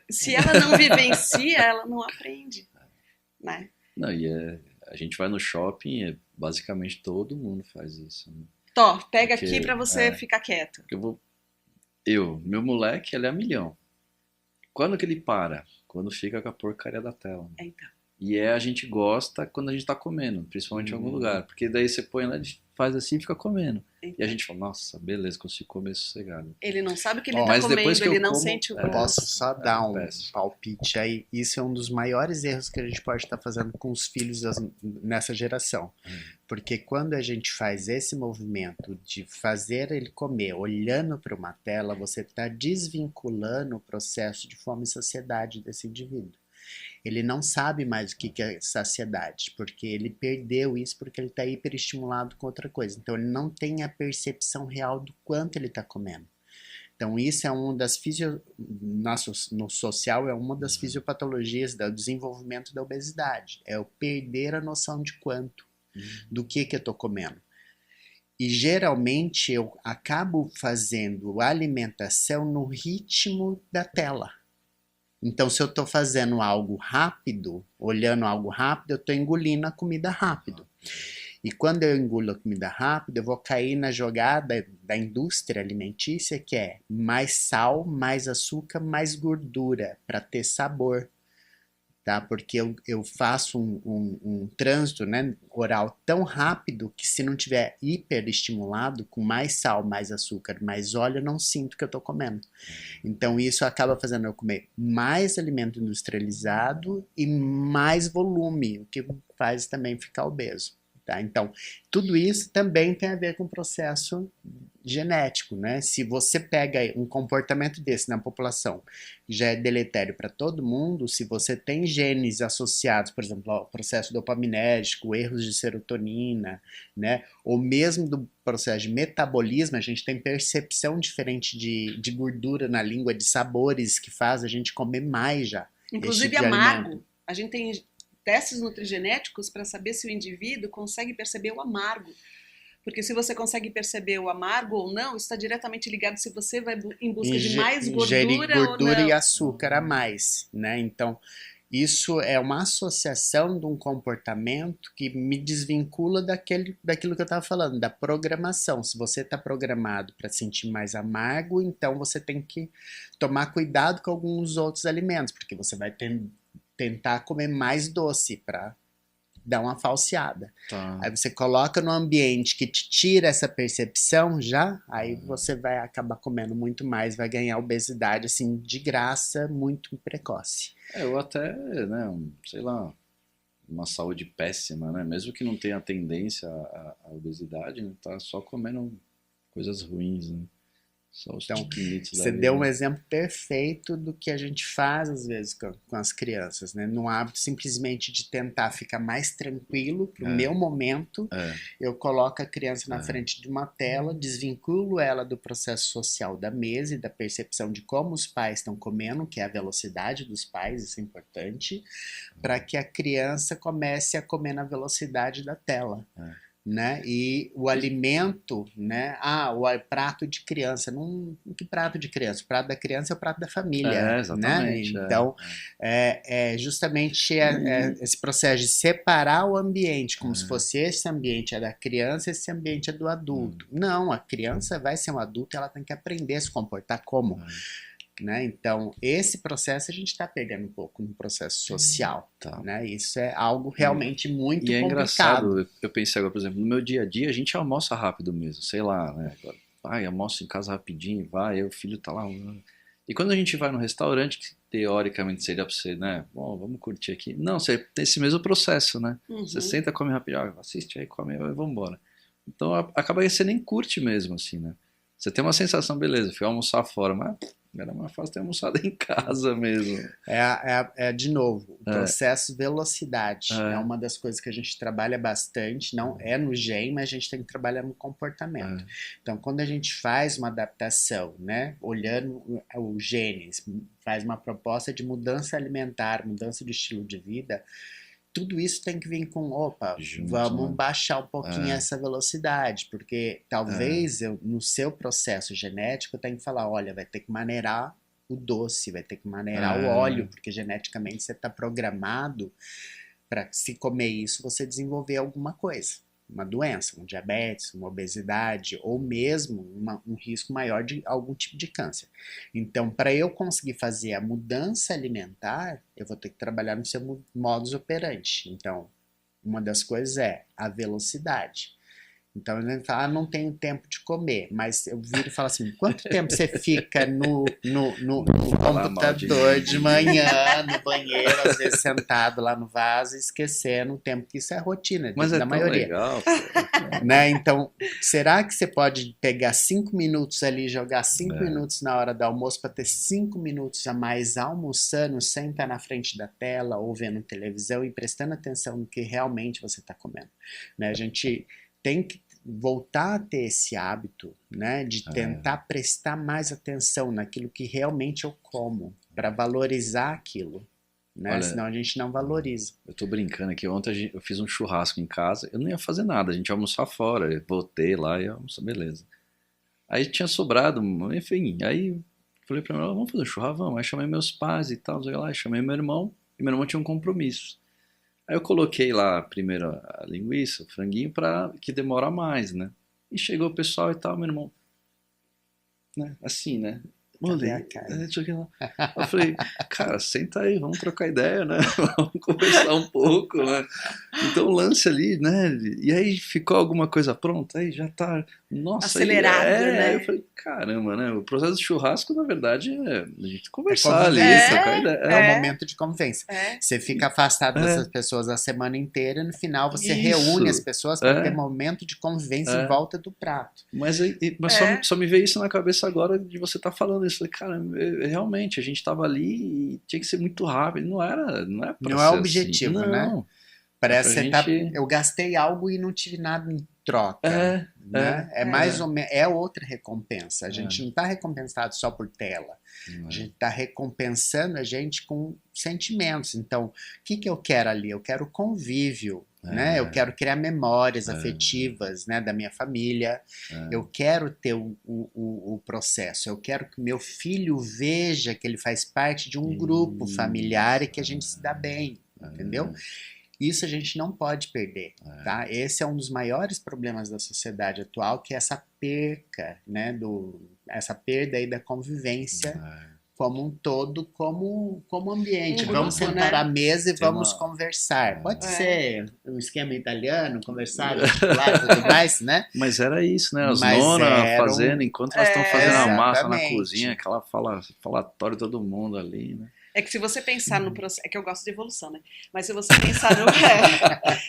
S3: Se ela não vivencia, ela não aprende, né?
S1: Não, e a gente vai no shopping, basicamente todo mundo faz isso. Né?
S3: Tó, pega aqui pra você ficar quieto.
S1: Meu moleque, ele é a milhão. Quando que ele para? Quando fica com a porcaria da tela. Né?
S3: Então.
S1: E a gente gosta quando a gente tá comendo, principalmente em algum lugar. Porque daí você põe lá, ele faz assim e fica comendo. Então. E a gente fala, nossa, beleza, consigo comer sossegado.
S3: Ele não sabe o que ele tá comendo, ele não sente o gosto.
S2: Posso só dar um palpite aí? Isso é um dos maiores erros que a gente pode estar fazendo com os filhos nessa geração. Porque quando a gente faz esse movimento de fazer ele comer olhando para uma tela, você está desvinculando o processo de fome e saciedade desse indivíduo. Ele não sabe mais o que é saciedade, porque ele perdeu isso porque ele está hiperestimulado com outra coisa. Então ele não tem a percepção real do quanto ele está comendo. Então isso é uma das no social é uma das fisiopatologias do desenvolvimento da obesidade. É o perder a noção de quanto, do que eu estou comendo. E geralmente eu acabo fazendo a alimentação no ritmo da tela. Então, se eu estou fazendo algo rápido, olhando algo rápido, eu estou engolindo a comida rápido. E quando eu engulo a comida rápido, eu vou cair na jogada da indústria alimentícia, que é mais sal, mais açúcar, mais gordura, para ter sabor. Tá? Porque eu faço um trânsito, né, oral tão rápido que se não tiver hiperestimulado, com mais sal, mais açúcar, mais óleo, eu não sinto que eu estou comendo. Então isso acaba fazendo eu comer mais alimento industrializado e mais volume, o que faz também ficar obeso. Tá? Então, tudo isso também tem a ver com o processo genético, né? Se você pega um comportamento desse na população, já é deletério para todo mundo, se você tem genes associados, por exemplo, ao processo dopaminérgico, erros de serotonina, né? Ou mesmo do processo de metabolismo, a gente tem percepção diferente de gordura na língua, de sabores que faz a gente comer mais já.
S3: Inclusive amargo. A gente tem testes nutrigenéticos para saber se o indivíduo consegue perceber o amargo. Porque se você consegue perceber o amargo ou não, isso está diretamente ligado se você vai em busca de
S2: Inge-
S3: mais
S2: ingerir
S3: gordura ou
S2: gordura e
S3: não.
S2: açúcar a mais, né? Então, isso é uma associação de um comportamento que me desvincula daquilo que eu estava falando, da programação. Se você está programado para sentir mais amargo, então você tem que tomar cuidado com alguns outros alimentos, porque você vai tentar comer mais doce para dar uma falseada.
S1: Tá.
S2: Aí você coloca no ambiente que te tira essa percepção já, aí você vai acabar comendo muito mais, vai ganhar obesidade assim de graça, muito precoce.
S1: Eu até, né, sei lá, uma saúde péssima, né? Mesmo que não tenha tendência à obesidade, né, tá só comendo coisas ruins, né? Só os
S2: Então,
S1: chiquinitos da
S2: você deu um
S1: vida.
S2: exemplo perfeito do que a gente faz às vezes com as crianças, né? No hábito simplesmente de tentar ficar mais tranquilo pro meu momento,
S1: É,
S2: eu coloco a criança na frente de uma tela, desvinculo ela do processo social da mesa e da percepção de como os pais estão comendo, que é a velocidade dos pais, isso é importante, para que a criança comece a comer na velocidade da tela. Né? E o alimento, né? O prato de criança, não, que prato de criança? O prato da criança é o prato da família, né?
S1: exatamente.
S2: Então, é justamente
S1: E,
S2: esse processo de separar o ambiente, como se fosse esse ambiente é da criança, esse ambiente é do adulto. Não, a criança vai ser um adulto, ela tem que aprender a se comportar como. Né? Então, esse processo a gente está pegando um pouco no processo social.
S1: tá.
S2: Né? Isso é algo realmente muito
S1: E é
S2: complicado.
S1: engraçado, eu pensei agora, por exemplo, no meu dia a dia a gente almoça rápido mesmo, sei lá, né? Agora, vai, almoça em casa rapidinho, vai, aí o filho tá lá. E quando a gente vai no restaurante, que teoricamente seria pra você, né? Bom, vamos curtir aqui. Não, você tem esse mesmo processo, né? Você senta, come rapidinho, assiste aí, come, aí, vamos embora. Então acaba que você nem curte mesmo, assim, né? Você tem uma sensação, beleza, fui almoçar fora, mas era mais fácil ter almoçado em casa mesmo.
S2: De novo, o
S1: É,
S2: processo velocidade é
S1: é,
S2: uma das coisas que a gente trabalha bastante, não é no gen, mas a gente tem que trabalhar no comportamento.
S1: é.
S2: Então, quando a gente faz uma adaptação, né, olhando o genes, faz uma proposta de mudança alimentar, mudança de estilo de vida, tudo isso tem que vir com, opa,
S1: Junto,
S2: vamos
S1: né?
S2: baixar um pouquinho
S1: É,
S2: essa velocidade, porque talvez no seu processo genético eu tenha que falar, olha, vai ter que maneirar o doce, vai ter que maneirar o óleo, porque geneticamente você está programado para se comer isso você desenvolver alguma coisa. Uma doença, um diabetes, uma obesidade ou mesmo um risco maior de algum tipo de câncer. Então, para eu conseguir fazer a mudança alimentar, eu vou ter que trabalhar no seu modus operandi. Então, uma das coisas é a velocidade. Então ele fala, não tenho tempo de comer, mas eu viro e falo assim, quanto tempo você fica no
S1: falar mal de
S2: computador
S1: mim.
S2: de manhã, no banheiro, às vezes sentado lá no vaso, esquecendo o tempo, que isso é a rotina
S1: Mas é
S2: da
S1: tão
S2: maioria.
S1: legal, pô.
S2: Né? Então, será que você pode pegar 5 minutos ali, jogar 5 minutos na hora do almoço para ter 5 minutos a mais almoçando, sem estar na frente da tela ou vendo televisão e prestando atenção no que realmente você está comendo? Né? A gente tem que voltar a ter esse hábito, né, de tentar prestar mais atenção naquilo que realmente eu como, para valorizar aquilo. Né?
S1: Olha,
S2: Senão a gente não valoriza.
S1: eu tô brincando aqui. Ontem eu fiz um churrasco em casa. Eu não ia fazer nada, a gente ia almoçar fora. Eu voltei lá e almoçar, beleza. Aí tinha sobrado, enfim. Aí falei pra ela, vamos fazer um churrasco? Vamos. Aí chamei meus pais e tal, sei lá. Chamei meu irmão. E meu irmão tinha um compromisso. Aí eu coloquei lá primeiro a linguiça, o franguinho, pra que demora mais, né? E chegou o pessoal e tal, meu irmão, né? Assim, né?
S2: Cadê a
S1: Olhei,
S2: carne?
S1: não sei o que lá. Eu falei, cara, senta aí, vamos trocar ideia, né? Vamos conversar um pouco, né? Então lance ali, né? E aí ficou alguma coisa pronta, aí já tá. Nossa,
S3: Acelerado,
S1: aí eu
S3: né?
S1: falei, caramba, né? O processo de churrasco, na verdade, é a gente
S2: É
S1: conversar ali,
S2: convivência.
S1: trocar ideia.
S2: É um momento de convivência.
S3: É.
S2: Você fica afastado dessas
S1: É,
S2: pessoas a semana inteira e no final você reúne as
S1: isso.
S2: pessoas para ter
S1: É,
S2: momento de convivência em
S1: é.
S2: volta do prato.
S1: Mas, mas
S3: É.
S1: só me veio isso na cabeça agora de você estar falando isso. Eu falei, cara, realmente, a gente tava ali e tinha que ser muito rápido. Não é pra
S2: Não é
S1: ser assim.
S2: objetivo, né?
S1: Não. É pra
S2: Parece que você tá,
S1: gente.
S2: eu gastei algo e não tive nada em troca,
S1: É,
S2: né? É mais ou menos, é outra recompensa. A gente
S1: é.
S2: não está recompensado só por tela. A gente está recompensando a gente com sentimentos. Então, o que eu quero ali? Eu quero convívio. né? Eu quero criar memórias afetivas, né, da minha família. Eu quero ter o processo. Eu quero que meu filho veja que ele faz parte de um grupo familiar e que a gente se dá bem, entendeu? Isso a gente não pode perder, tá? Esse é um dos maiores problemas da sociedade atual, que é essa perca, né, essa perda aí da convivência como um todo, como ambiente.
S3: Um
S2: Vamos
S3: grupo,
S2: sentar
S3: né?
S2: à mesa e
S1: Tem
S2: vamos
S1: uma-
S2: conversar. Pode
S3: É.
S2: ser um esquema italiano, conversar, lá, tudo mais, né?
S1: Mas era isso, né? As
S2: Mas
S1: nonas
S2: era
S1: fazendo, enquanto elas estão fazendo a massa na
S2: Exatamente.
S1: cozinha, aquela falatório todo mundo ali, né?
S3: É que se você pensar no processo. É que eu gosto de evolução, né? Mas se você pensar no.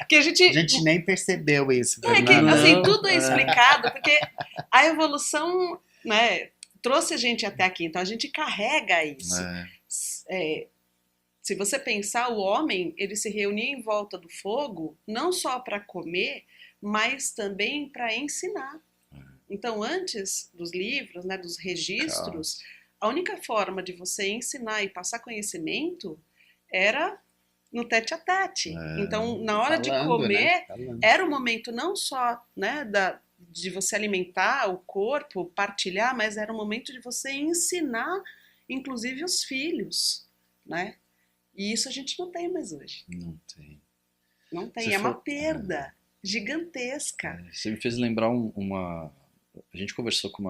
S3: Que a
S2: A gente nem percebeu isso,
S3: É que,
S2: Fernanda.
S3: assim,
S1: Não,
S3: tudo é explicado, porque a evolução, né, trouxe a gente até aqui, então a gente carrega isso. Se você pensar, o homem, ele se reunia em volta do fogo, não só para comer, mas também para ensinar. Então, antes dos livros, né, dos registros, a única forma de você ensinar e passar conhecimento era no tete a tete. Então, na hora de comer,
S2: Falando.
S3: era o momento não só, né, de você alimentar o corpo, partilhar, mas era o momento de você ensinar, inclusive, os filhos, né? E isso a gente não tem mais hoje.
S1: Não tem.
S3: Não tem.
S1: Você
S3: É uma
S1: for-
S3: perda gigantesca.
S1: Você me fez lembrar uma... A gente conversou com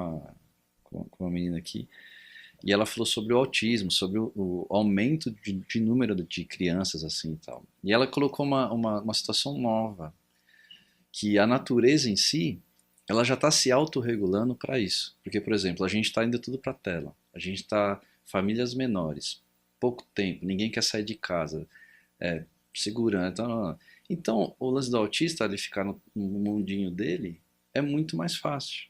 S1: uma menina aqui, e ela falou sobre o autismo, sobre o aumento de número de crianças assim e tal. E ela colocou uma situação nova, que a natureza em si, ela já está se autorregulando para isso. Porque, por exemplo, a gente está indo tudo para a tela. A gente está famílias menores, pouco tempo, ninguém quer sair de casa, segurando. Então, o lance do autista, ele ficar no mundinho dele, é muito mais fácil,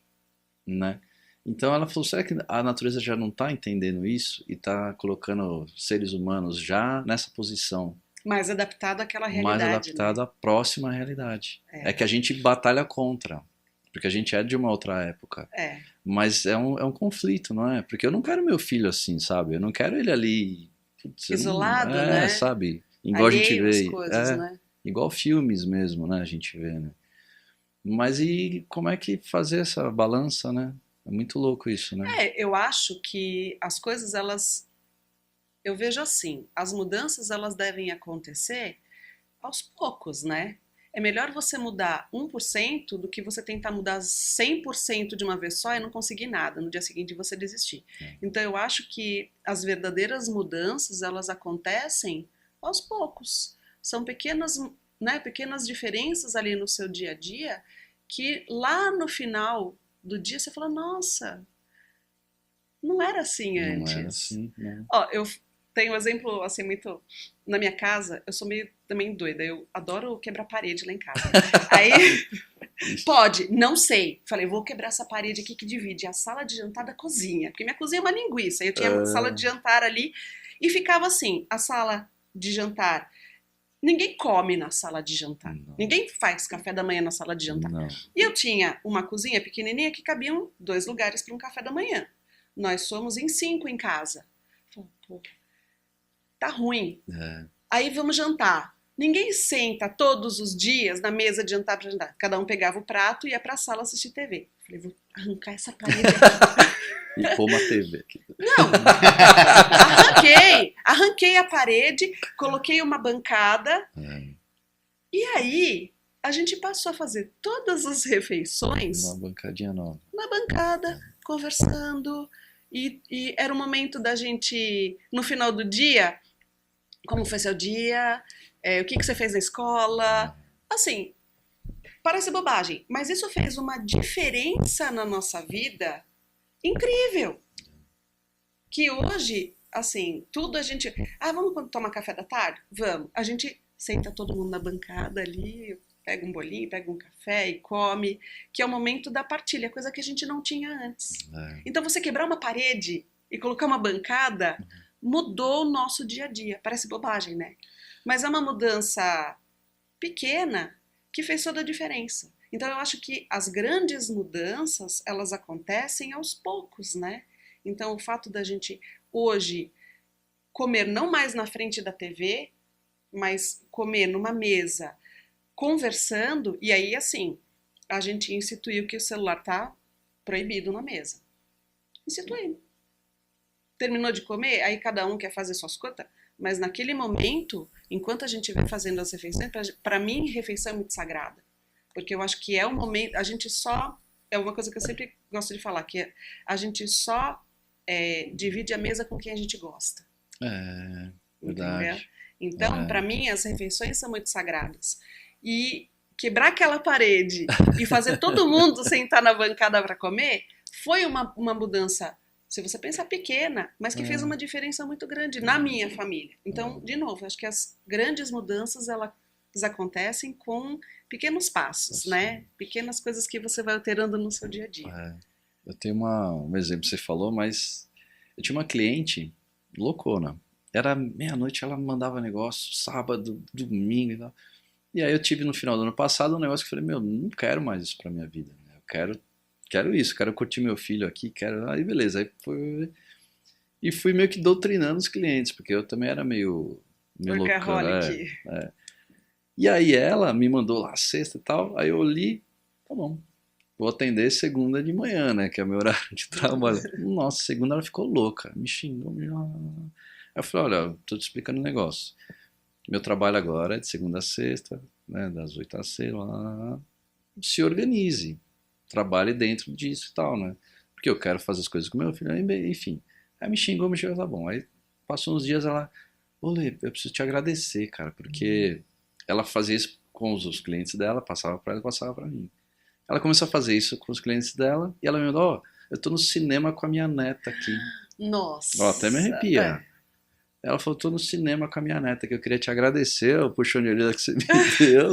S1: né? Então ela falou, será que a natureza já não está entendendo isso e está colocando seres humanos já nessa posição
S3: Mais adaptado àquela
S1: mais
S3: realidade.
S1: adaptada
S3: Né?
S1: à próxima realidade? É que a gente batalha contra, porque a gente é de uma outra época. Mas é um conflito, não é? Porque eu não quero meu filho assim, sabe? Eu não quero ele ali... Putz,
S3: Isolado, né?
S1: sabe? Igual
S3: Alheio
S1: a gente vê...
S3: às coisas, né?
S1: Igual filmes mesmo, né? A gente vê, né? Mas e como é que fazer essa balança, né? É muito louco isso, né?
S3: Eu acho que as coisas, eu vejo assim, as mudanças, elas devem acontecer aos poucos, né? É melhor você mudar 1% do que você tentar mudar 100% de uma vez só e não conseguir nada, no dia seguinte você desistir. Então eu acho que as verdadeiras mudanças, elas acontecem aos poucos. São pequenas, né, pequenas diferenças ali no seu dia a dia que lá no final do dia você fala, nossa, não era assim antes.
S1: Não era assim, não.
S3: Ó, eu tenho um exemplo, assim, muito... Na minha casa, eu sou meio também doida, eu adoro quebrar parede lá em casa. Aí, pode, não sei. Falei, vou quebrar essa parede aqui que divide a sala de jantar da cozinha, porque minha cozinha é uma linguiça, eu tinha uma sala de jantar ali, e ficava assim, a sala de jantar... Ninguém come na sala de jantar.
S1: Não.
S3: Ninguém faz café da manhã na sala de jantar.
S1: Não.
S3: E eu tinha uma cozinha pequenininha que cabiam 2 lugares para um café da manhã. Nós somos em 5 em casa. Falei, pô, tá ruim. Aí vamos jantar. Ninguém senta todos os dias na mesa de jantar para jantar. Cada um pegava o prato e ia para a sala assistir TV. Falei, vou arrancar essa parede aqui.
S1: E pôr uma TV aqui.
S3: Não, arranquei a parede, coloquei uma bancada e aí a gente passou a fazer todas as refeições
S1: Uma bancadinha nova.
S3: na bancada, conversando e era o momento da gente, no final do dia, como foi seu dia, o que você fez na escola, assim, parece bobagem, mas isso fez uma diferença na nossa vida incrível. Que hoje, assim, tudo a gente... vamos tomar café da tarde? Vamos. A gente senta todo mundo na bancada ali, pega um bolinho, pega um café e come, que é o momento da partilha, coisa que a gente não tinha antes. Então você quebrar uma parede e colocar uma bancada mudou o nosso dia a dia. Parece bobagem, né? Mas é uma mudança pequena que fez toda a diferença. Então eu acho que as grandes mudanças, elas acontecem aos poucos, né? Então o fato da gente hoje comer não mais na frente da TV, mas comer numa mesa conversando, e aí assim, a gente instituiu que o celular tá proibido na mesa. Instituindo. Terminou de comer, aí cada um quer fazer suas coisas, mas naquele momento, enquanto a gente vai fazendo as refeições, para mim, refeição é muito sagrada. Porque eu acho que é um momento, a gente só, é uma coisa que eu sempre gosto de falar, que a gente só divide a mesa com quem a gente gosta.
S1: É,
S3: Entendeu?
S1: verdade.
S3: Então, para mim, as refeições são muito sagradas. E quebrar aquela parede e fazer todo mundo sentar na bancada para comer foi uma mudança, se você pensar, pequena, mas que fez uma diferença muito grande na minha família. Então, de novo, acho que as grandes mudanças, elas acontecem com pequenos passos, né? Pequenas coisas que você vai alterando no seu dia a dia.
S1: Eu tenho um exemplo que você falou, mas eu tinha uma cliente loucona. Era meia-noite, ela me mandava negócio, sábado, domingo e tal. E aí eu tive no final do ano passado um negócio que eu falei, meu, não quero mais isso pra minha vida, né? Eu quero isso, quero curtir meu filho aqui, quero... Aí beleza, aí foi... E fui meio que doutrinando os clientes, porque eu também era meio loucão, né? E aí ela me mandou lá sexta e tal, aí eu li, tá bom, vou atender segunda de manhã, né, que é o meu horário de trabalho. Nossa, segunda ela ficou louca, me xingou, Aí eu falei, olha, tô te explicando um negócio. Meu trabalho agora é de segunda a sexta, né, das 8 às 6, se organize, trabalhe dentro disso e tal, né, porque eu quero fazer as coisas com meu filho, enfim. Aí me xingou, tá bom. Aí passou uns dias, ela, Lê, eu preciso te agradecer, cara, porque ela fazia isso com os clientes dela, passava pra ela e passava pra mim. Ela começou a fazer isso com os clientes dela e ela me mandou, ó, eu tô no cinema com a minha neta aqui.
S3: Nossa!
S1: Ó, até me arrepia. Ela falou, tô no cinema com a minha neta, que eu queria te agradecer, o puxão de orelha que você me deu.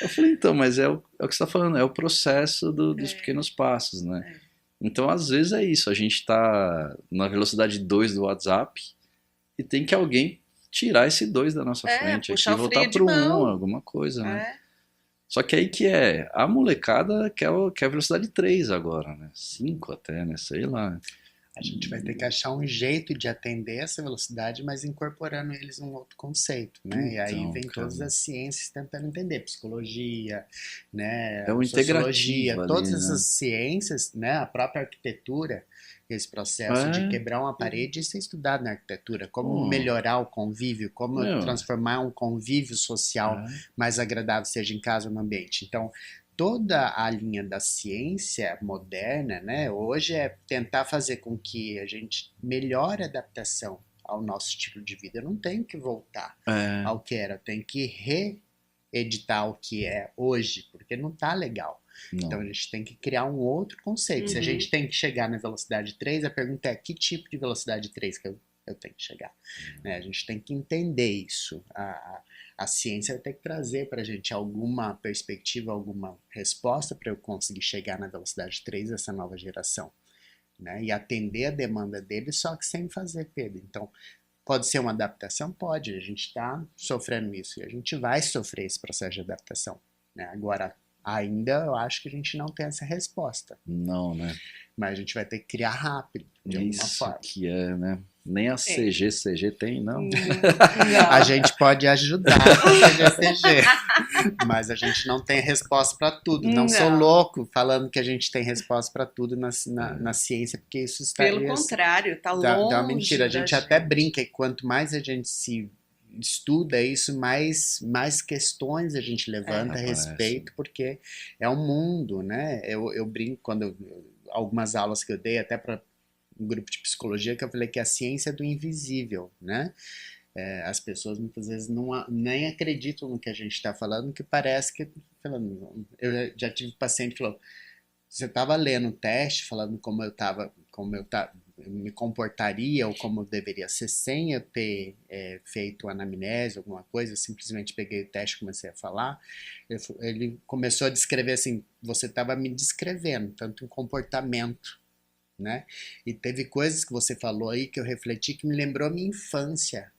S1: Eu falei, então, mas é o que você tá falando, é o processo dos pequenos passos, né? Então, às vezes é isso, a gente tá na velocidade 2 do WhatsApp e tem que alguém tirar esse 2 da nossa frente aqui e voltar pro 1, alguma coisa, né? Só que aí que a molecada quer a velocidade 3 agora, né? 5 até, né? Sei lá.
S2: A gente vai ter que achar um jeito de atender essa velocidade, mas incorporando eles num outro conceito, né? E aí vem todas as ciências tentando entender, psicologia, né?
S1: É um
S2: sociologia, todas
S1: ali,
S2: essas
S1: né?
S2: ciências, né? A própria arquitetura, esse processo de quebrar uma parede, isso é estudado na arquitetura, como melhorar o convívio, como transformar um convívio social mais agradável, seja em casa ou no ambiente. Então, toda a linha da ciência moderna, né, hoje é tentar fazer com que a gente melhore a adaptação ao nosso estilo de vida. Eu não tenho que voltar ao que era, eu tenho que reeditar o que é hoje, porque não está legal. Não. Então a gente tem que criar um outro conceito. Se a gente tem que chegar na velocidade 3, a pergunta é que tipo de velocidade 3 que eu tenho que chegar? Né? A gente tem que entender isso. A ciência vai ter que trazer para a gente alguma perspectiva, alguma resposta para eu conseguir chegar na velocidade 3 dessa nova geração, né? E atender a demanda deles, só que sem fazer perda. Então, pode ser uma adaptação? Pode, a gente está sofrendo isso e a gente vai sofrer esse processo de adaptação, né? Agora, ainda eu acho que a gente não tem essa resposta.
S1: Não, né?
S2: Mas a gente vai ter que criar rápido, de alguma forma.
S1: Isso que né? Nem a CG tem, não.
S2: A gente pode ajudar a CG, mas a gente não tem resposta para tudo. Não sou louco falando que a gente tem resposta para tudo na ciência, porque isso está...
S3: Pelo contrário, tá longe.
S2: Dá uma mentira. A gente até brinca que quanto mais a gente se estuda isso, mais questões a gente levanta a respeito, porque é um mundo, né? Eu brinco quando algumas aulas que eu dei, até para um grupo de psicologia, que eu falei que a ciência é do invisível, né? As pessoas muitas vezes nem acreditam no que a gente está falando, que parece que... Eu já tive paciente que falou, você estava lendo um teste, falando como eu me comportaria ou como eu deveria ser sem eu ter feito anamnese, alguma coisa, eu simplesmente peguei o teste e comecei a falar. Ele começou a descrever assim, você estava me descrevendo, tanto um comportamento, né? E teve coisas que você falou aí que eu refleti que me lembrou a minha infância,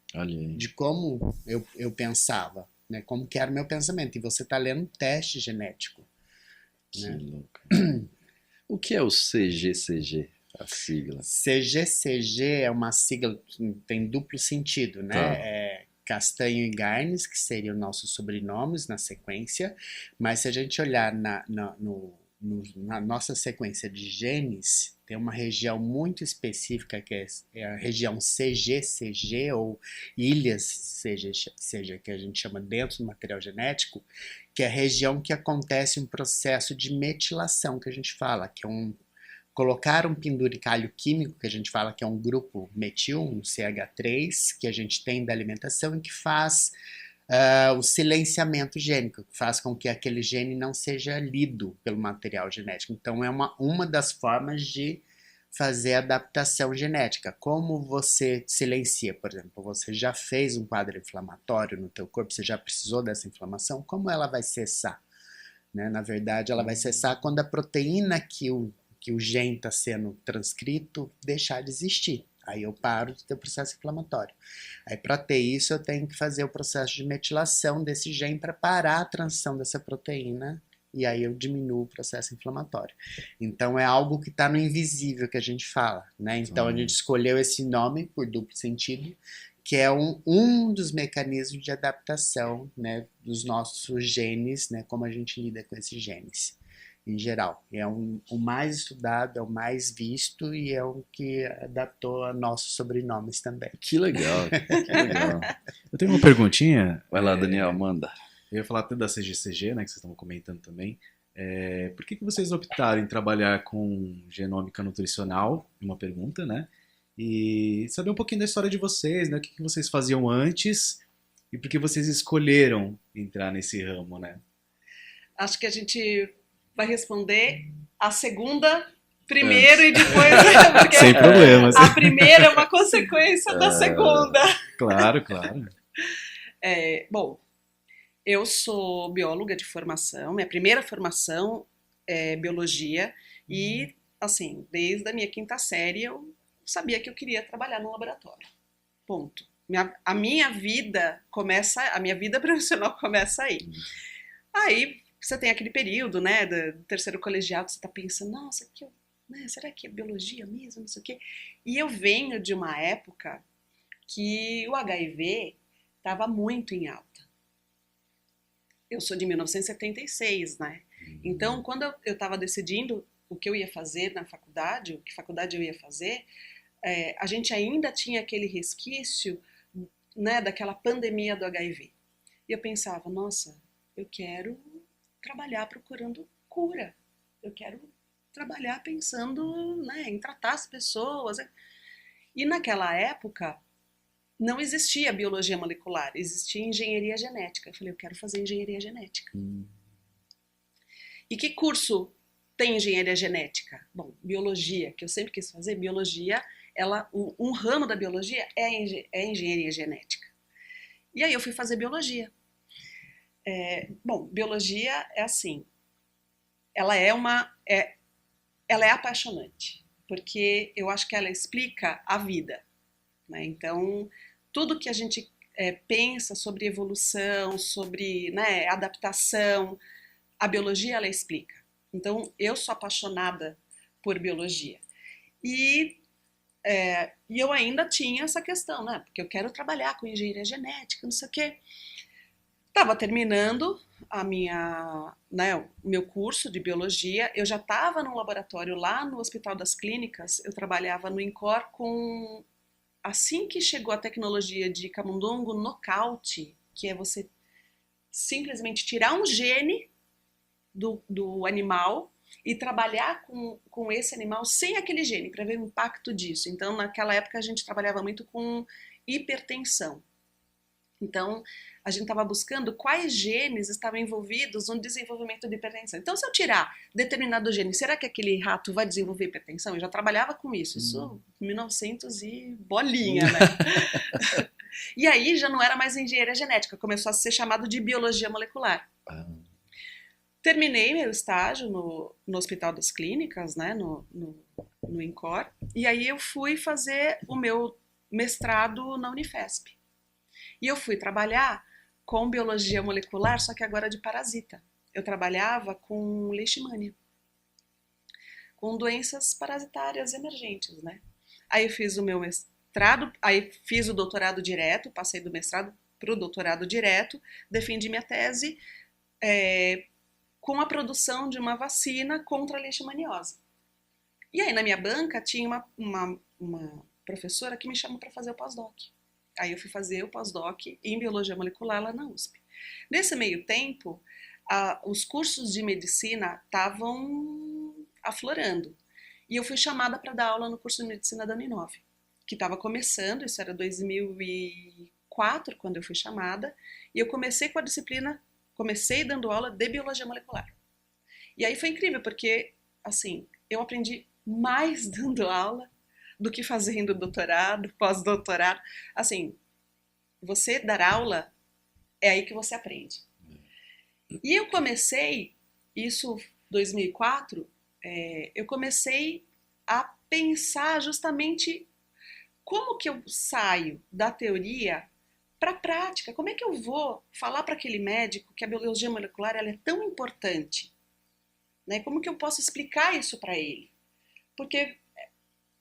S2: de como eu pensava, né? Como que era o meu pensamento. E você está lendo um teste genético.
S1: Que
S2: né?
S1: louco. O que é o CGCG, a sigla?
S2: CGCG é uma sigla que tem duplo sentido, né?
S1: Tá.
S2: Castanho e Garnes, que seriam nossos sobrenomes na sequência, mas se a gente olhar na nossa sequência de genes, tem uma região muito específica que é a região CG ou ilhas, seja que a gente chama dentro do material genético, que é a região que acontece um processo de metilação, que a gente fala, que é colocar um penduricalho químico, que a gente fala que é um grupo metil, um CH3, que a gente tem da alimentação e que faz o silenciamento gênico, que faz com que aquele gene não seja lido pelo material genético. Então é uma das formas de fazer adaptação genética. Como você silencia, por exemplo, você já fez um quadro inflamatório no teu corpo, você já precisou dessa inflamação, como ela vai cessar? Né? Na verdade, ela vai cessar quando a proteína que o gene está sendo transcrito deixar de existir. Aí eu paro de ter o processo inflamatório. Aí para ter isso eu tenho que fazer o processo de metilação desse gene para parar a transição dessa proteína e aí eu diminuo o processo inflamatório. Então é algo que está no invisível que a gente fala, né? Então a gente escolheu esse nome por duplo sentido, que é um dos mecanismos de adaptação, né, dos nossos genes, né, como a gente lida com esses genes. Em geral, é o mais estudado, é o mais visto e é o que adaptou a nossos sobrenomes também.
S1: Que legal, que legal.
S4: Eu tenho uma perguntinha.
S1: Vai lá, Daniel, manda.
S4: Eu ia falar tanto da CGCG, né, que vocês estavam comentando também. Por que vocês optaram em trabalhar com genômica nutricional? Uma pergunta, né? E saber um pouquinho da história de vocês, né? O que vocês faziam antes e por que vocês escolheram entrar nesse ramo, né?
S3: Acho que a gente vai responder a segunda primeiro e depois... Porque
S4: sem problemas.
S3: A primeira é uma consequência da segunda.
S4: Claro, claro.
S3: Bom, eu sou bióloga de formação, minha primeira formação é biologia e, assim, desde a minha quinta série eu sabia que eu queria trabalhar no laboratório. Ponto. A minha vida profissional começa aí. Aí você tem aquele período, né, do terceiro colegial que você está pensando, nossa, será que é biologia mesmo, não sei o quê. E eu venho de uma época que o HIV estava muito em alta. Eu sou de 1976, né? Então, quando eu estava decidindo o que eu ia fazer na faculdade, que faculdade eu ia fazer, a gente ainda tinha aquele resquício, né, daquela pandemia do HIV. E eu pensava, nossa, eu quero trabalhar procurando cura. Eu quero trabalhar pensando, né, em tratar as pessoas. E naquela época não existia biologia molecular, existia engenharia genética. Eu falei, eu quero fazer engenharia genética. E que curso tem engenharia genética? Bom, biologia, que eu sempre quis fazer, biologia, um ramo da biologia é engenharia genética. E aí eu fui fazer biologia. Bom, biologia é assim, ela é apaixonante, porque eu acho que ela explica a vida, né? Então, tudo que a gente pensa sobre evolução, sobre, né, adaptação, a biologia ela explica. Então, eu sou apaixonada por biologia. E eu ainda tinha essa questão, né? Porque eu quero trabalhar com engenharia genética, não sei o quê. Estava terminando o meu curso de biologia, eu já estava num laboratório lá no Hospital das Clínicas, eu trabalhava no INCOR assim que chegou a tecnologia de camundongo nocaute, que é você simplesmente tirar um gene do animal e trabalhar com esse animal sem aquele gene, para ver o impacto disso. Então, naquela época, a gente trabalhava muito com hipertensão. Então, a gente estava buscando quais genes estavam envolvidos no desenvolvimento de hipertensão. Então, se eu tirar determinado gene, será que aquele rato vai desenvolver hipertensão? Eu já trabalhava com isso, isso em 1900 e bolinha, né? E aí já não era mais engenharia genética, começou a ser chamado de biologia molecular. Terminei meu estágio no Hospital das Clínicas, né, no INCOR, e aí eu fui fazer o meu mestrado na Unifesp. E eu fui trabalhar com biologia molecular, só que agora de parasita. Eu trabalhava com leishmania, com doenças parasitárias emergentes, né? Aí eu fiz o meu mestrado, aí fiz o doutorado direto, passei do mestrado para o doutorado direto, defendi minha tese com a produção de uma vacina contra a leishmaniose. E aí na minha banca tinha uma professora que me chamou para fazer o pós-doc. Aí eu fui fazer o pós-doc em biologia molecular lá na USP. Nesse meio tempo, os cursos de medicina estavam aflorando. E eu fui chamada para dar aula no curso de medicina da Uninove, que estava começando, isso era 2004, quando eu fui chamada, e eu comecei com a disciplina, comecei dando aula de biologia molecular. E aí foi incrível, porque, assim, eu aprendi mais dando aula do que fazendo doutorado, pós-doutorado. Assim, você dar aula, é aí que você aprende. E eu comecei, isso 2004, eu comecei a pensar justamente como que eu saio da teoria para a prática. Como é que eu vou falar para aquele médico que a biologia molecular ela é tão importante? Né? Como que eu posso explicar isso para ele? Porque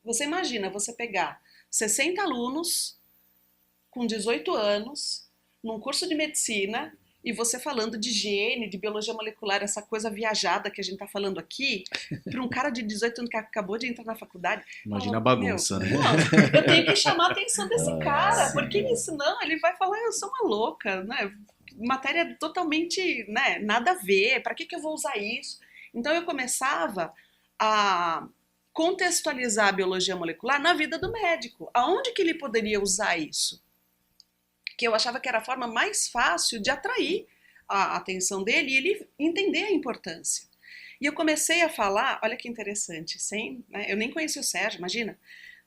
S3: você imagina você pegar 60 alunos com 18 anos num curso de medicina e você falando de gene, de biologia molecular, essa coisa viajada que a gente está falando aqui, para um cara de 18 anos que acabou de entrar na faculdade.
S4: Imagina a bagunça, né?
S3: Não, eu tenho que chamar a atenção desse cara, porque senão ele vai falar, eu sou uma louca, né? Matéria totalmente, né, nada a ver, para que eu vou usar isso? Então eu começava a contextualizar a biologia molecular na vida do médico. Aonde que ele poderia usar isso? Que eu achava que era a forma mais fácil de atrair a atenção dele e ele entender a importância. E eu comecei a falar, olha que interessante, eu nem conheci o Sérgio, imagina.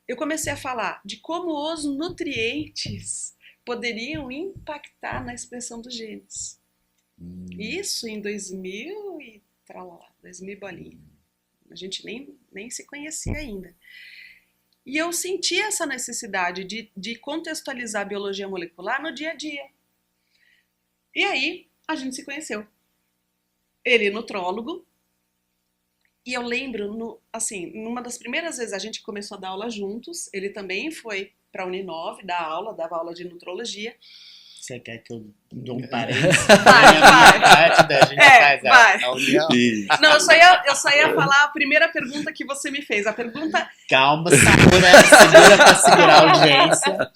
S3: Eu comecei a falar de como os nutrientes poderiam impactar na expressão dos genes. Isso em 2000 e 2000 bolinha. A gente nem se conhecia ainda. E eu senti essa necessidade de contextualizar a biologia molecular no dia a dia. E aí, a gente se conheceu. Ele nutrólogo, e eu lembro, numa das primeiras vezes a gente começou a dar aula juntos, ele também foi para a Uninove dava aula de nutrologia.
S2: Você quer que eu dou um parênteses?
S3: Vai.
S2: Da gente faz a união?
S3: Não, eu só ia falar a primeira pergunta que você me fez. A pergunta...
S2: Calma, segura para segurar a audiência.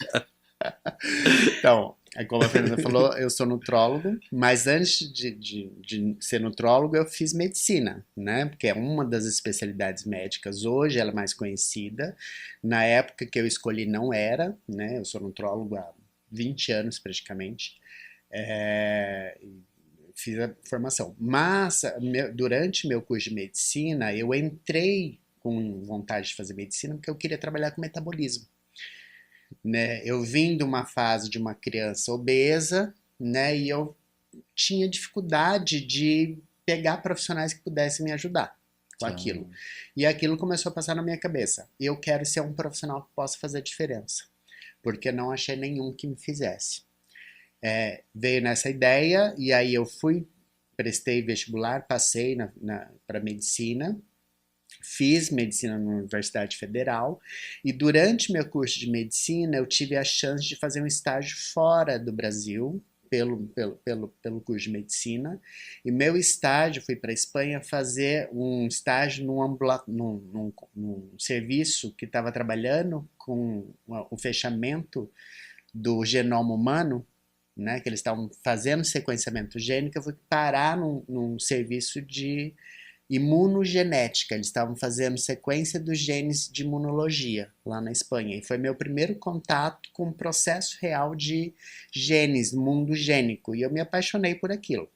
S2: Então, como a Fernanda falou, eu sou nutrólogo, mas antes de ser nutrólogo, eu fiz medicina, né? Porque é uma das especialidades médicas. Hoje ela é mais conhecida. Na época que eu escolhi não era, né? Eu sou nutrólogo há 20 anos praticamente, fiz a formação. Mas durante meu curso de medicina, eu entrei com vontade de fazer medicina porque eu queria trabalhar com metabolismo. Né? Eu vim de uma fase de uma criança obesa, né? E eu tinha dificuldade de pegar profissionais que pudessem me ajudar com aquilo. E aquilo começou a passar na minha cabeça. Eu quero ser um profissional que possa fazer diferença, porque não achei nenhum que me fizesse. Veio nessa ideia, e aí eu prestei vestibular, passei para medicina, fiz medicina na Universidade Federal, e durante meu curso de medicina eu tive a chance de fazer um estágio fora do Brasil, pelo curso de medicina, e meu estágio, fui para a Espanha fazer um estágio num serviço que estava trabalhando com o fechamento do genoma humano, né, que eles estavam fazendo sequenciamento gênico. Eu fui parar num serviço de imunogenética, eles estavam fazendo sequência dos genes de imunologia lá na Espanha, e foi meu primeiro contato com o processo real de genes, mundo gênico, e eu me apaixonei por aquilo.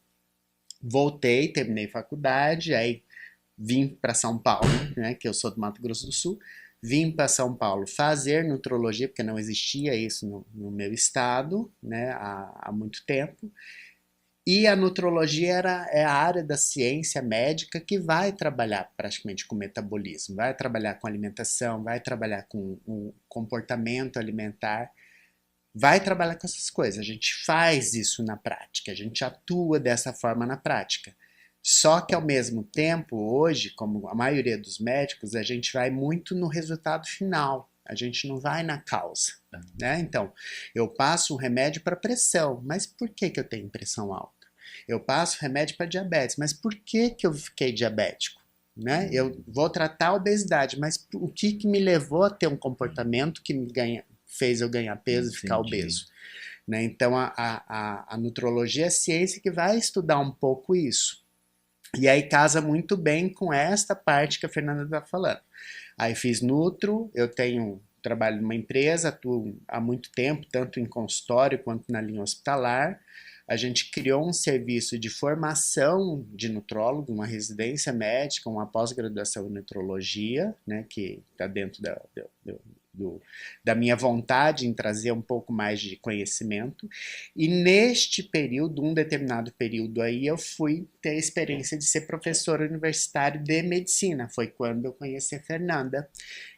S2: Voltei, terminei faculdade, aí vim para São Paulo, né, que eu sou do Mato Grosso do Sul, vim para São Paulo fazer nutrologia, porque não existia isso no meu estado, né, há muito tempo. E a nutrologia é a área da ciência médica que vai trabalhar praticamente com metabolismo, vai trabalhar com alimentação, vai trabalhar com o comportamento alimentar, vai trabalhar com essas coisas. A gente faz isso na prática, a gente atua dessa forma na prática. Só que ao mesmo tempo, hoje, como a maioria dos médicos, a gente vai muito no resultado final. A gente não vai na causa, né? Então, eu passo um remédio para pressão, mas por que que eu tenho pressão alta? Eu passo remédio para diabetes, mas por que que eu fiquei diabético? Né? Eu vou tratar a obesidade, mas o que que me levou a ter um comportamento que fez eu ganhar peso e ficar obeso? Né? Então, a nutrologia é a ciência que vai estudar um pouco isso. E aí casa muito bem com esta parte que a Fernanda está falando. Aí fiz nutro, eu trabalho numa empresa, atuo há muito tempo, tanto em consultório quanto na linha hospitalar. A gente criou um serviço de formação de nutrólogo, uma residência médica, uma pós-graduação em nutrologia, né, que está dentro da minha vontade em trazer um pouco mais de conhecimento. E neste período, um determinado período aí, eu fui ter a experiência de ser professor universitário de medicina. Foi quando eu conheci a Fernanda,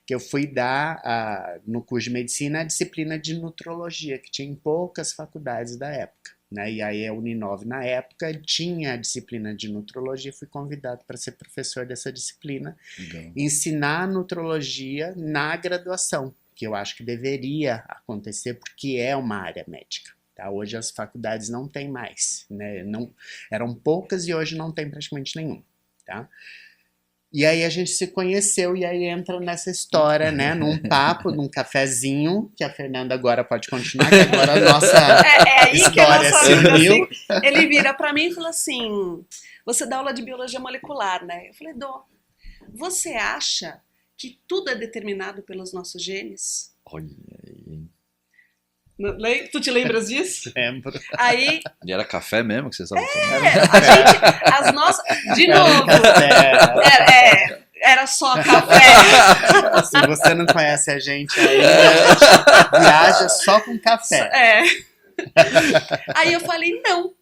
S2: que eu fui dar, no curso de medicina, a disciplina de nutrologia, que tinha em poucas faculdades da época. Né? E aí a Uninove, na época, tinha a disciplina de nutrologia, fui convidado para ser professor dessa disciplina, ensinar nutrologia na graduação, que eu acho que deveria acontecer porque é uma área médica. Tá? Hoje as faculdades não têm mais, né? Eram poucas e hoje não tem praticamente nenhuma. Tá? E aí a gente se conheceu e aí entra nessa história, né? Num papo, num cafezinho, que a Fernanda agora pode continuar, que agora a nossa
S3: aí
S2: história
S3: que a nossa
S2: se
S3: vida,
S2: uniu.
S3: assim, ele vira pra mim e fala assim, você dá aula de biologia molecular, né? Eu falei, dou. Você acha que tudo é determinado pelos nossos genes?
S1: Olha aí.
S3: Tu te lembras disso?
S2: Lembro.
S3: Aí,
S1: E era café mesmo que vocês estavam tomando?
S3: a gente, as nossas, de novo, era só café.
S2: Se você não conhece a gente ainda, a gente viaja só com café.
S3: Aí eu falei, não.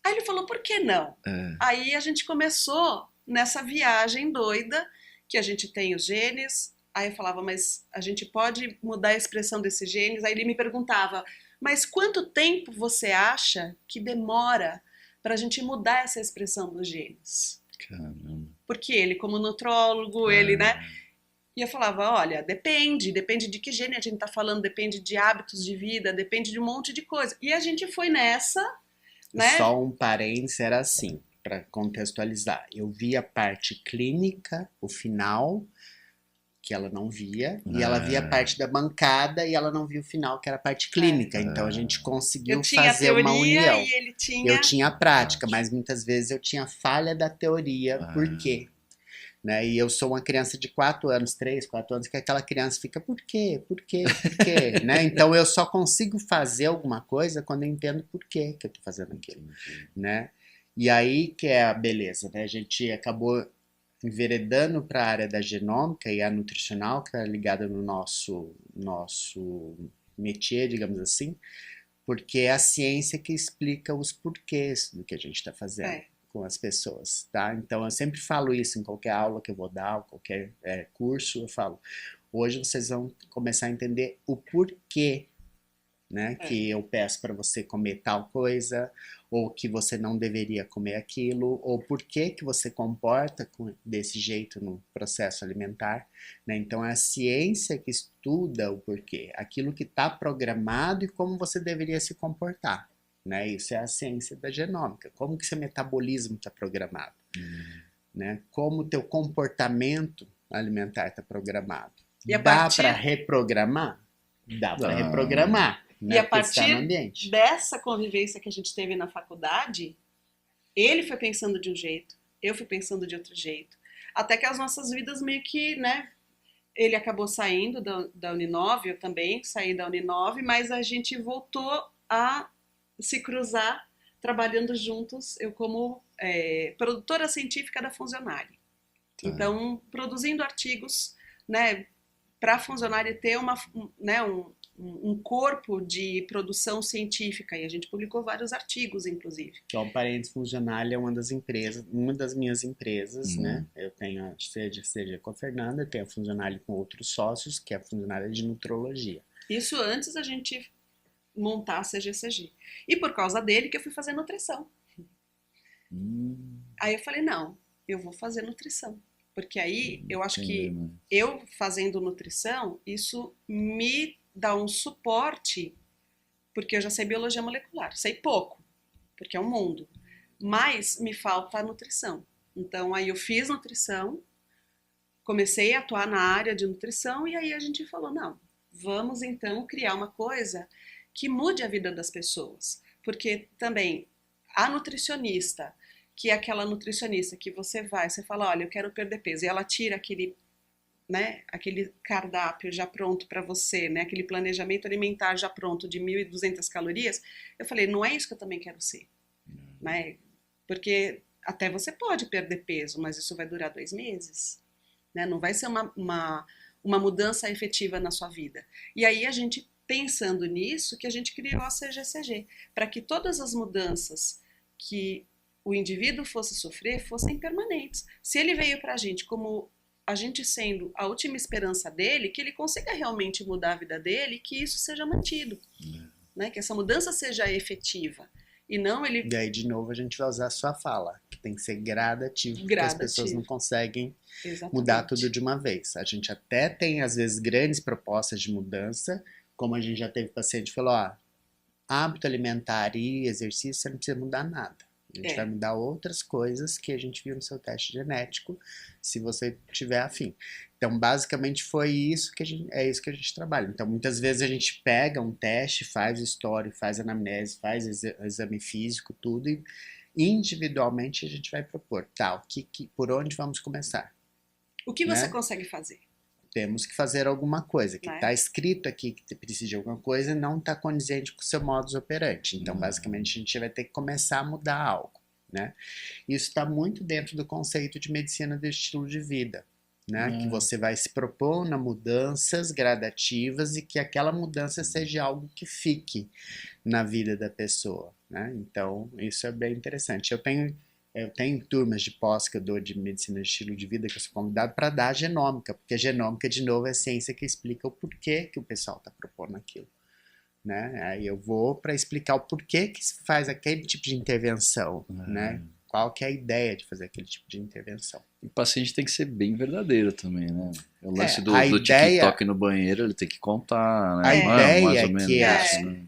S3: Aí ele falou, por que não?
S1: É.
S3: Aí a gente começou nessa viagem doida, que a gente tem os genes. Aí eu falava, mas a gente pode mudar a expressão desses genes? Aí ele me perguntava, mas quanto tempo você acha que demora para a gente mudar essa expressão dos genes?
S1: Caramba.
S3: Porque ele, como nutrólogo, ele, né? E eu falava, olha, depende de que gene a gente tá falando, depende de hábitos de vida, depende de um monte de coisa. E a gente foi nessa, né?
S2: Só um parênteses, era assim, para contextualizar. Eu vi a parte clínica, o final, que ela não via, e ela via a parte da bancada e ela não via o final, que era a parte clínica. Então a gente conseguiu fazer uma união.
S3: E ele tinha...
S2: Eu tinha a prática, mas muitas vezes eu tinha falha da teoria. Por quê? Né? E eu sou uma criança de 4 anos, 3, 4 anos, que aquela criança fica, por quê? Por quê? Por quê? Né? Então eu só consigo fazer alguma coisa quando eu entendo por quê que eu tô fazendo aquilo. Né? E aí que é a beleza, né? A gente acabou enveredando para a área da genômica e a nutricional, que está ligada no nosso métier, digamos assim, porque é a ciência que explica os porquês do que a gente está fazendo com as pessoas, tá? Então eu sempre falo isso em qualquer aula que eu vou dar, qualquer curso, eu falo, hoje vocês vão começar a entender o porquê, né, que eu peço para você comer tal coisa, ou que você não deveria comer aquilo, ou por que você comporta desse jeito no processo alimentar, né? Então é a ciência que estuda o porquê, aquilo que está programado e como você deveria se comportar, né? Isso é a ciência da genômica, como que seu metabolismo está programado, né? Como o teu comportamento alimentar está programado.
S3: E
S2: Dá para reprogramar? Dá para reprogramar. Né,
S3: e a partir dessa convivência que a gente teve na faculdade, ele foi pensando de um jeito, eu fui pensando de outro jeito, até que as nossas vidas meio que, né, ele acabou saindo da Uninove, eu também saí da Uninove, mas a gente voltou a se cruzar trabalhando juntos, eu como produtora científica da Funzionari. Então, produzindo artigos, né, para a Funzionari ter um corpo de produção científica, e a gente publicou vários artigos, inclusive.
S2: Que o Parentes Funzional é uma das minhas empresas, né? Eu tenho a CG com a Fernanda, eu tenho a Funzional com outros sócios, que é a Funzional de Nutrologia.
S3: Isso antes da gente montar a CGCG. E por causa dele que eu fui fazer nutrição. Aí eu falei, não, eu vou fazer nutrição. Porque aí eu acho
S1: Entendi,
S3: que
S1: mano.
S3: eu fazendo nutrição, isso me dá um suporte, porque eu já sei biologia molecular, sei pouco, porque é um mundo, mas me falta a nutrição. Então aí eu fiz nutrição, comecei a atuar na área de nutrição e aí a gente falou, não, vamos então criar uma coisa que mude a vida das pessoas. Porque também a nutricionista, que é aquela nutricionista que você fala, olha, eu quero perder peso, e ela tira aquele, né, aquele cardápio já pronto para você, né, aquele planejamento alimentar já pronto de 1.200 calorias, eu falei, não é isso que eu também quero ser, né? Porque até você pode perder peso, mas isso vai durar 2 meses, né? Não vai ser uma mudança efetiva na sua vida. E aí a gente, pensando nisso, que a gente criou a CGCG, para que todas as mudanças que o indivíduo fosse sofrer fossem permanentes. Se ele veio para a gente como a gente sendo a última esperança dele, que ele consiga realmente mudar a vida dele e que isso seja mantido, né? Que essa mudança seja efetiva. E não ele...
S2: E aí, de novo, a gente vai usar a sua fala, que tem que ser gradativo, porque as pessoas não conseguem mudar tudo de uma vez. A gente até tem, às vezes, grandes propostas de mudança, como a gente já teve paciente que falou, ó, hábito alimentar e exercício, você não precisa mudar nada. A gente vai mudar outras coisas que a gente viu no seu teste genético, se você tiver afim. Então, basicamente, foi isso que é isso que a gente trabalha. Então, muitas vezes a gente pega um teste, faz história, faz anamnese, faz exame físico, tudo, e individualmente a gente vai propor, tá, por onde vamos começar?
S3: O que você consegue fazer?
S2: Temos que fazer alguma coisa, que está escrito aqui que precisa de alguma coisa e não está condizente com o seu modus operandi. Então, basicamente, a gente vai ter que começar a mudar algo, né? Isso está muito dentro do conceito de medicina do estilo de vida, né? Que você vai se propor na mudanças gradativas e que aquela mudança seja algo que fique na vida da pessoa, né? Então, isso é bem interessante. Eu tenho turmas de pós que eu dou de medicina de estilo de vida que eu sou convidado para dar a genômica, porque a genômica, de novo, é a ciência que explica o porquê que o pessoal está propondo aquilo, né? Aí eu vou para explicar o porquê que se faz aquele tipo de intervenção, né? Qual que é a ideia de fazer aquele tipo de intervenção.
S1: O paciente tem que ser bem verdadeiro também, né? O lance do
S2: ideia,
S1: TikTok no banheiro, ele tem que contar, né?
S2: A ideia
S1: mais ou
S2: é
S1: menos
S2: que
S1: isso, né?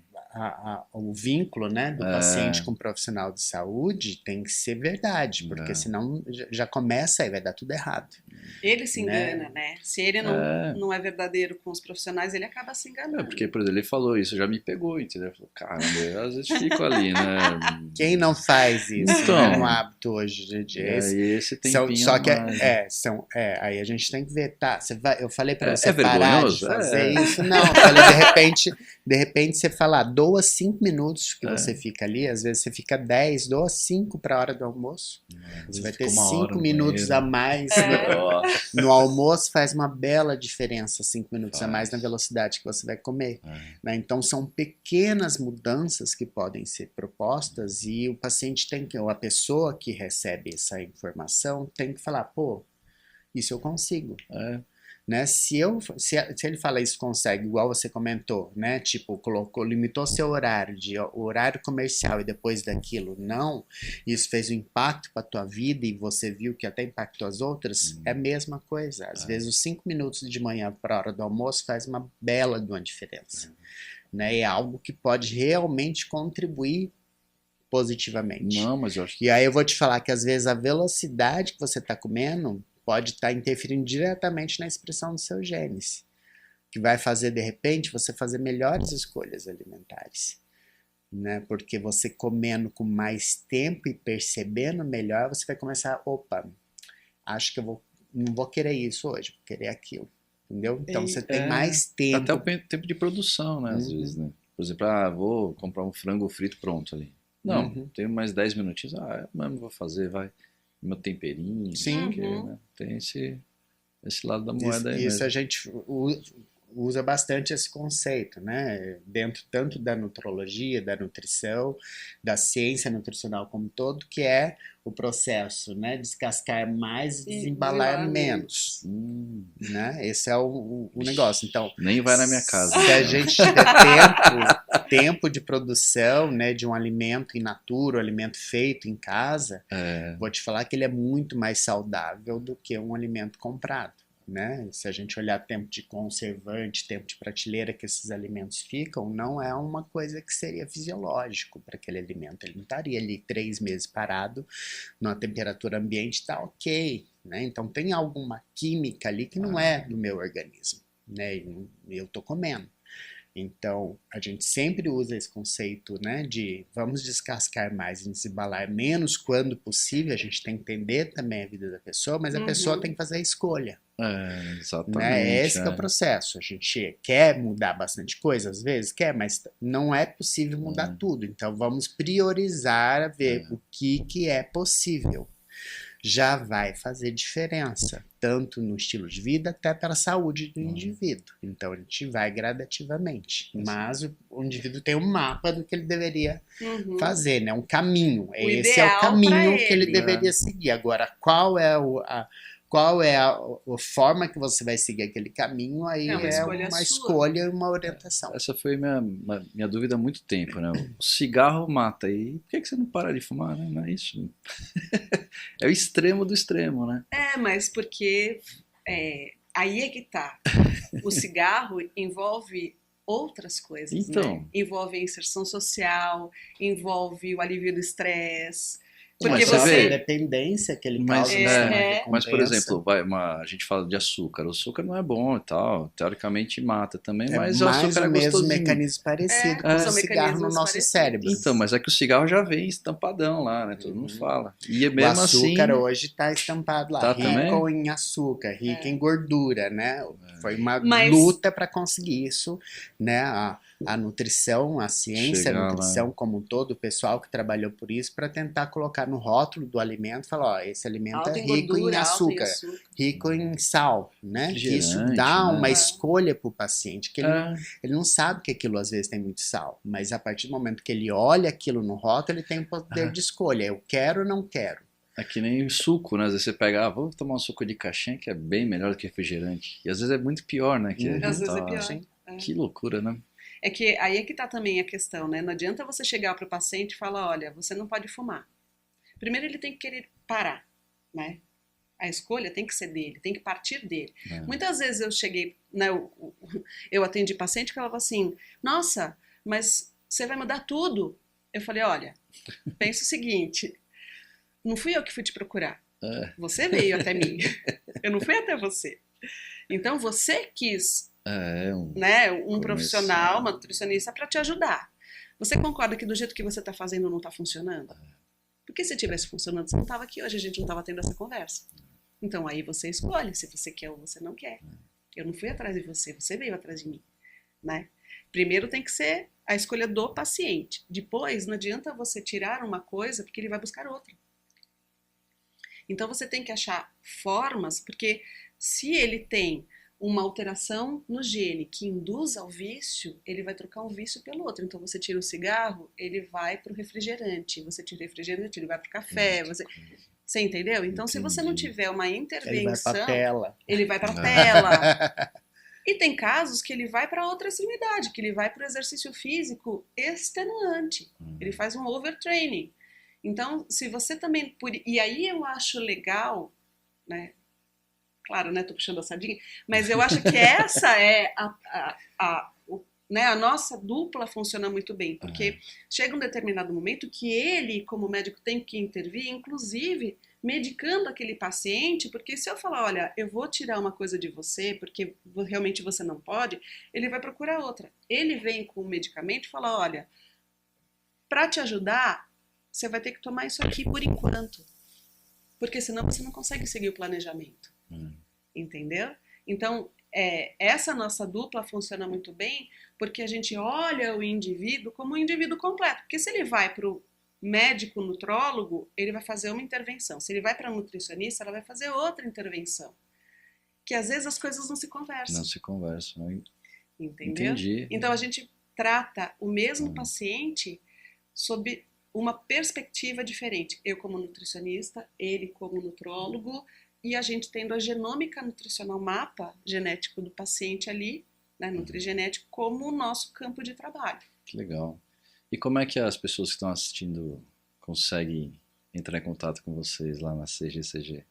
S2: o vínculo, né, do paciente com o profissional de saúde tem que ser verdade, porque senão já começa aí, vai dar tudo errado.
S3: Ele se engana, né? Se ele não é verdadeiro com os profissionais, ele acaba se enganando.
S1: Porque, por exemplo, ele falou isso, já me pegou, entendeu? Falou, caramba, eu às vezes fico ali, né?
S2: Quem não faz isso?
S1: Então,
S2: é um hábito hoje de
S1: esse tempinho
S2: só que aí a gente tem que ver, tá? Eu falei pra você parar
S1: vergonhoso?
S2: de fazer isso. Não, eu falei, de repente você falar, doa 5 minutos que você fica ali, às vezes você fica 10, doa 5 para a hora do almoço. Você vai ter 5 minutos a mais no almoço, faz uma bela diferença, 5 minutos a mais na velocidade que você vai comer. Né? Então são pequenas mudanças que podem ser propostas e o paciente ou a pessoa que recebe essa informação tem que falar, pô, isso eu consigo. Né? Se ele fala isso consegue, igual você comentou, né? Tipo, limitou seu horário, horário comercial e depois daquilo, não, isso fez um impacto para tua vida e você viu que até impactou as outras, é a mesma coisa. Às vezes os 5 minutos de manhã para a hora do almoço faz uma bela de uma diferença. Né? É algo que pode realmente contribuir positivamente.
S1: Não, mas eu acho que...
S2: E aí eu vou te falar que às vezes a velocidade que você está comendo pode estar interferindo diretamente na expressão dos seus genes, que vai fazer, de repente, você fazer melhores escolhas alimentares, né? Porque você comendo com mais tempo e percebendo melhor, você vai começar, opa, acho que não vou querer isso hoje, vou querer aquilo, entendeu? Então você tem mais tempo.
S1: Até o tempo de produção, né, às vezes, né? Por exemplo, vou comprar um frango frito pronto ali. Não, tenho mais 10 minutinhos, mesmo vou fazer, vai. Meu temperinho,
S2: sim,
S1: né? Tem esse lado da moeda aí
S2: isso
S1: mesmo.
S2: a gente usa bastante esse conceito, né? Dentro tanto da nutrologia, da nutrição, da ciência nutricional como um todo, que é o processo, né? Descascar mais e desembalar menos, né? Esse é o negócio. Então,
S1: Nem vai na minha casa.
S2: se a
S1: então.
S2: gente tiver tempo de produção, né, de um alimento in natura, um alimento feito em casa, vou te falar que ele é muito mais saudável do que um alimento comprado, né? Se a gente olhar tempo de conservante, tempo de prateleira que esses alimentos ficam, não é uma coisa que seria fisiológico para aquele alimento. Ele não estaria ali 3 meses parado numa temperatura ambiente, tá ok, né? Então tem alguma química ali que não é do meu organismo, né? E eu tô comendo. Então, a gente sempre usa esse conceito, né, de vamos descascar mais e desembalar menos quando possível. A gente tem que entender também a vida da pessoa, mas a pessoa tem que fazer a escolha.
S1: Exatamente.
S2: Né? Esse que é o processo. A gente quer mudar bastante coisa, às vezes quer, mas não é possível mudar tudo. Então, vamos priorizar, ver o que é possível. Já vai fazer diferença, tanto no estilo de vida, até pela saúde do indivíduo. Então, a gente vai gradativamente. Mas o indivíduo tem um mapa do que ele deveria fazer, né? Um caminho. Esse é o caminho que ele deveria seguir. Agora, qual é a forma que você vai seguir aquele caminho, aí é uma escolha e uma orientação.
S1: Essa foi minha dúvida há muito tempo, né? O cigarro mata, e por que você não para de fumar, né? Não é isso? É o extremo do extremo, né?
S3: Mas porque aí é que tá. O cigarro envolve outras coisas,
S1: então,
S3: né? Envolve a inserção social, envolve o alívio do estresse. Porque
S1: mas
S2: a dependência que ele causa,
S1: mas, por exemplo, a gente fala de açúcar. O açúcar não é bom e tal, teoricamente mata também, mas o açúcar é gostosinho.
S2: Mesmo mecanismo parecido com o cigarro no nosso cérebro.
S1: Então, mas é que o cigarro já vem estampadão lá, né? Todo mundo fala. E é mesmo
S2: o açúcar
S1: assim,
S2: hoje está estampado lá, rico
S1: também?
S2: em açúcar, rico em gordura, né? Foi uma luta para conseguir isso, né? A nutrição, a ciência, a nutrição como um todo, o pessoal que trabalhou por isso, para tentar colocar no rótulo do alimento, falar, ó, esse alimento é rico em açúcar, rico em sal, né? Que isso dá uma escolha para o paciente, que ele não sabe que aquilo às vezes tem muito sal, mas a partir do momento que ele olha aquilo no rótulo, ele tem o poder de escolha, eu quero ou não quero.
S1: É que nem suco, né? Às vezes você pega, vou tomar um suco de caixinha que é bem melhor do que refrigerante. E às vezes é muito pior, né? Que
S3: às vezes é pior.
S1: Que loucura, né?
S3: É que aí é que tá também a questão, né? Não adianta você chegar para o paciente e falar, olha, você não pode fumar. Primeiro ele tem que querer parar, né? A escolha tem que ser dele, tem que partir dele. Muitas vezes eu cheguei, né? Eu atendi paciente que falava assim, nossa, mas você vai mudar tudo. Eu falei, olha, pensa o seguinte, não fui eu que fui te procurar. Você veio até mim. Eu não fui até você. Então você quis um profissional, uma nutricionista para te ajudar. Você concorda que do jeito que você está fazendo não está funcionando? Porque se tivesse funcionando, você não estava aqui hoje, a gente não estava tendo essa conversa. Então aí você escolhe se você quer ou você não quer. Eu não fui atrás de você, você veio atrás de mim, né? Primeiro tem que ser a escolha do paciente. Depois não adianta você tirar uma coisa porque ele vai buscar outra. Então você tem que achar formas, porque se ele tem uma alteração no gene que induz ao vício, ele vai trocar um vício pelo outro. Então você tira o cigarro, ele vai para o refrigerante. Você tira o refrigerante, ele vai para o café. Você entendeu? Então se você não tiver uma intervenção, ele vai para a tela. E tem casos que ele vai para outra extremidade, que ele vai para o exercício físico extenuante. Ele faz um overtraining. Então, se você também... E aí eu acho legal, né? Claro, né? Tô puxando a sardinha. Mas eu acho que essa é a nossa dupla funciona muito bem. Porque chega um determinado momento que ele, como médico, tem que intervir, inclusive medicando aquele paciente, porque se eu falar, olha, eu vou tirar uma coisa de você, porque realmente você não pode, ele vai procurar outra. Ele vem com o medicamento e fala, olha, para te ajudar, você vai ter que tomar isso aqui por enquanto. Porque senão você não consegue seguir o planejamento. Entendeu? Então, essa nossa dupla funciona muito bem porque a gente olha o indivíduo como um indivíduo completo. Porque se ele vai para o médico nutrólogo, ele vai fazer uma intervenção. Se ele vai para a nutricionista, ela vai fazer outra intervenção. Que às vezes as coisas não se conversam.
S1: Não se conversam.
S3: entendeu?
S1: Entendi.
S3: Então a gente trata o mesmo paciente sob uma perspectiva diferente. Eu como nutricionista, ele como nutrólogo, e a gente tendo a genômica nutricional, mapa genético do paciente ali, né, nutrigenético, como o nosso campo de trabalho.
S1: Que legal. E como é que as pessoas que estão assistindo conseguem entrar em contato com vocês lá na CGCG?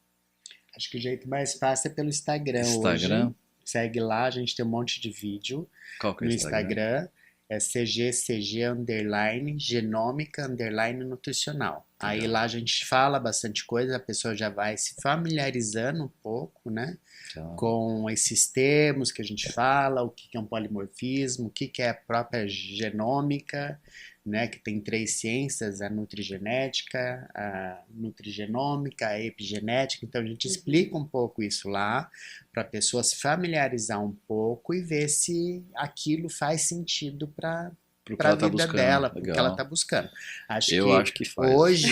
S2: Acho que o jeito mais fácil é pelo Instagram,
S1: Instagram?
S2: hoje. Segue lá, a gente tem um monte de vídeo
S1: Qual que é o
S2: no
S1: Instagram?
S2: Instagram. É CGCG underline, genômica underline nutricional. Aí
S1: Legal.
S2: lá a gente fala bastante coisa, a pessoa já vai se familiarizando um pouco, né?
S1: Tá.
S2: Com esses termos que a gente fala, o que é um polimorfismo, o que é a própria genômica, né? Que tem 3 ciências, a nutrigenética, a nutrigenômica, a epigenética. Então a gente explica um pouco isso lá, para a pessoa se familiarizar um pouco e ver se aquilo faz sentido para
S1: Pro que
S2: para a
S1: ela tá
S2: vida
S1: buscando.
S2: dela, para o que ela
S1: Legal.
S2: está buscando.
S1: Eu acho que faz.
S2: Hoje,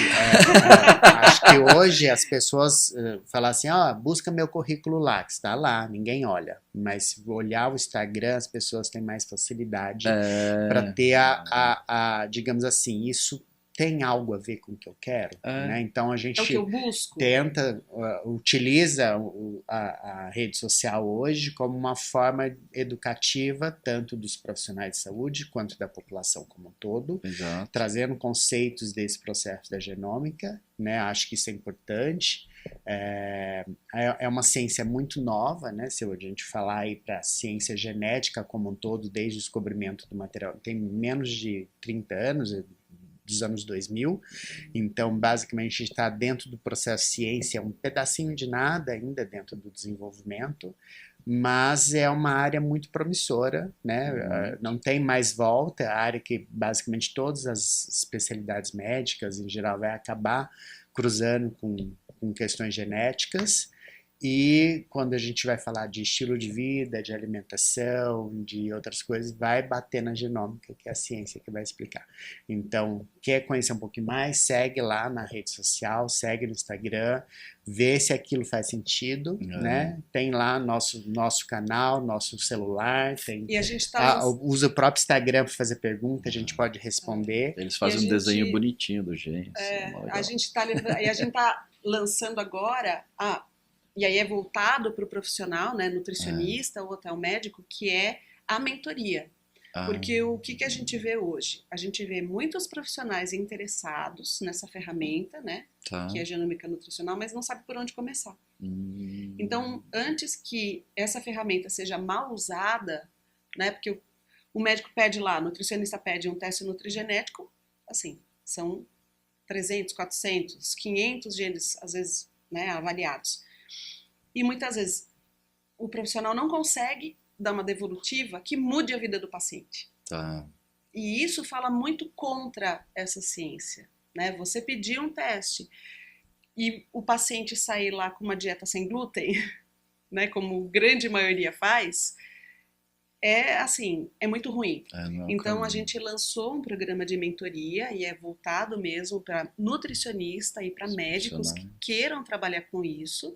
S2: acho que hoje as pessoas falam assim, ó, busca meu currículo lá, que está lá, ninguém olha. Mas se olhar o Instagram, as pessoas têm mais facilidade para ter digamos assim, isso tem algo a ver com o que eu quero, né? Então a gente
S3: É o que eu busco.
S2: tenta, utiliza a rede social hoje como uma forma educativa, tanto dos profissionais de saúde quanto da população como um todo,
S1: Exato.
S2: trazendo conceitos desse processo da genômica, né? Acho que isso é importante. É uma ciência muito nova, né? Se a gente falar aí para a ciência genética como um todo, desde o descobrimento do material, tem menos de 30 anos, dos anos 2000, então basicamente a gente está dentro do processo ciência, um pedacinho de nada ainda dentro do desenvolvimento, mas é uma área muito promissora, né? Não tem mais volta, é a área que basicamente todas as especialidades médicas em geral vai acabar cruzando com questões genéticas. E quando a gente vai falar de estilo de vida, de alimentação, de outras coisas, vai bater na genômica, que é a ciência que vai explicar. Então, quer conhecer um pouquinho mais? Segue lá na rede social, segue no Instagram, vê se aquilo faz sentido, né? Tem lá nosso canal, nosso celular, tem,
S3: E a gente tá
S2: usa o próprio Instagram para fazer pergunta, a gente pode responder.
S1: Eles fazem um desenho bonitinho do Gens.
S3: A gente tá lançando agora... E aí é voltado para o profissional, né, nutricionista ou até o médico, que é a mentoria. Porque o que a gente vê hoje? A gente vê muitos profissionais interessados nessa ferramenta, né, que é a genômica nutricional, mas não sabe por onde começar. Então, antes que essa ferramenta seja mal usada, né, porque o médico pede lá, o nutricionista pede um teste nutrigenético, assim, são 300, 400, 500 genes, às vezes, né, avaliados. E muitas vezes o profissional não consegue dar uma devolutiva que mude a vida do paciente. E isso fala muito contra essa ciência, né? Você pedir um teste e o paciente sair lá com uma dieta sem glúten, né, como a grande maioria faz, é muito ruim. Então a gente lançou um programa de mentoria e é voltado mesmo para nutricionista e para médicos que queiram trabalhar com isso.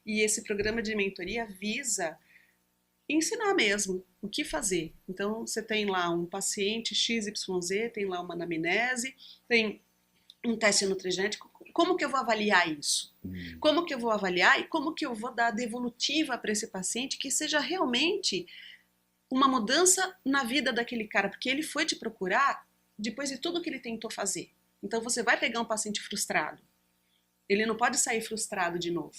S3: E esse programa de mentoria visa ensinar mesmo o que fazer. Então, você tem lá um paciente XYZ, tem lá uma anamnese, tem um teste nutrigenético. Como que eu vou avaliar isso? Como que eu vou avaliar e como que eu vou dar a devolutiva para esse paciente que seja realmente uma mudança na vida daquele cara? Porque ele foi te procurar depois de tudo que ele tentou fazer. Então, você vai pegar um paciente frustrado. Ele não pode sair frustrado de novo.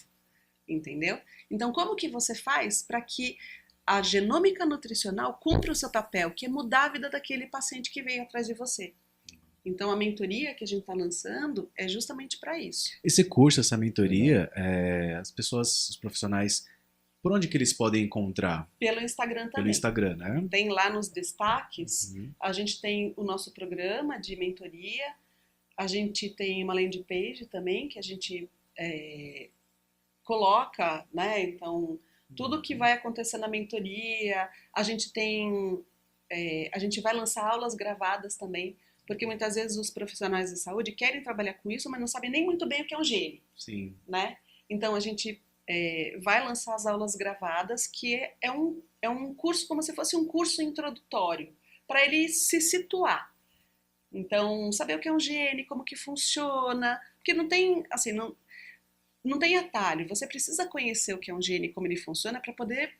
S3: Entendeu? Então, como que você faz para que a genômica nutricional cumpra o seu papel, que é mudar a vida daquele paciente que veio atrás de você? Então, a mentoria que a gente está lançando é justamente para isso.
S4: Esse curso, essa mentoria, as pessoas, os profissionais, por onde que eles podem encontrar?
S3: Pelo Instagram também.
S4: Pelo Instagram, né?
S3: Tem lá nos destaques, a gente tem o nosso programa de mentoria, a gente tem uma landing page também, que a gente... coloca, né, então, tudo que vai acontecer na mentoria, a gente vai lançar aulas gravadas também, porque muitas vezes os profissionais de saúde querem trabalhar com isso, mas não sabem nem muito bem o que é um gene. Né? Então, a gente vai lançar as aulas gravadas, que é é um curso como se fosse um curso introdutório, para ele se situar. Então, saber o que é um gene, como que funciona, porque não tem, assim, não tem atalho, você precisa conhecer o que é um gene, como ele funciona, para poder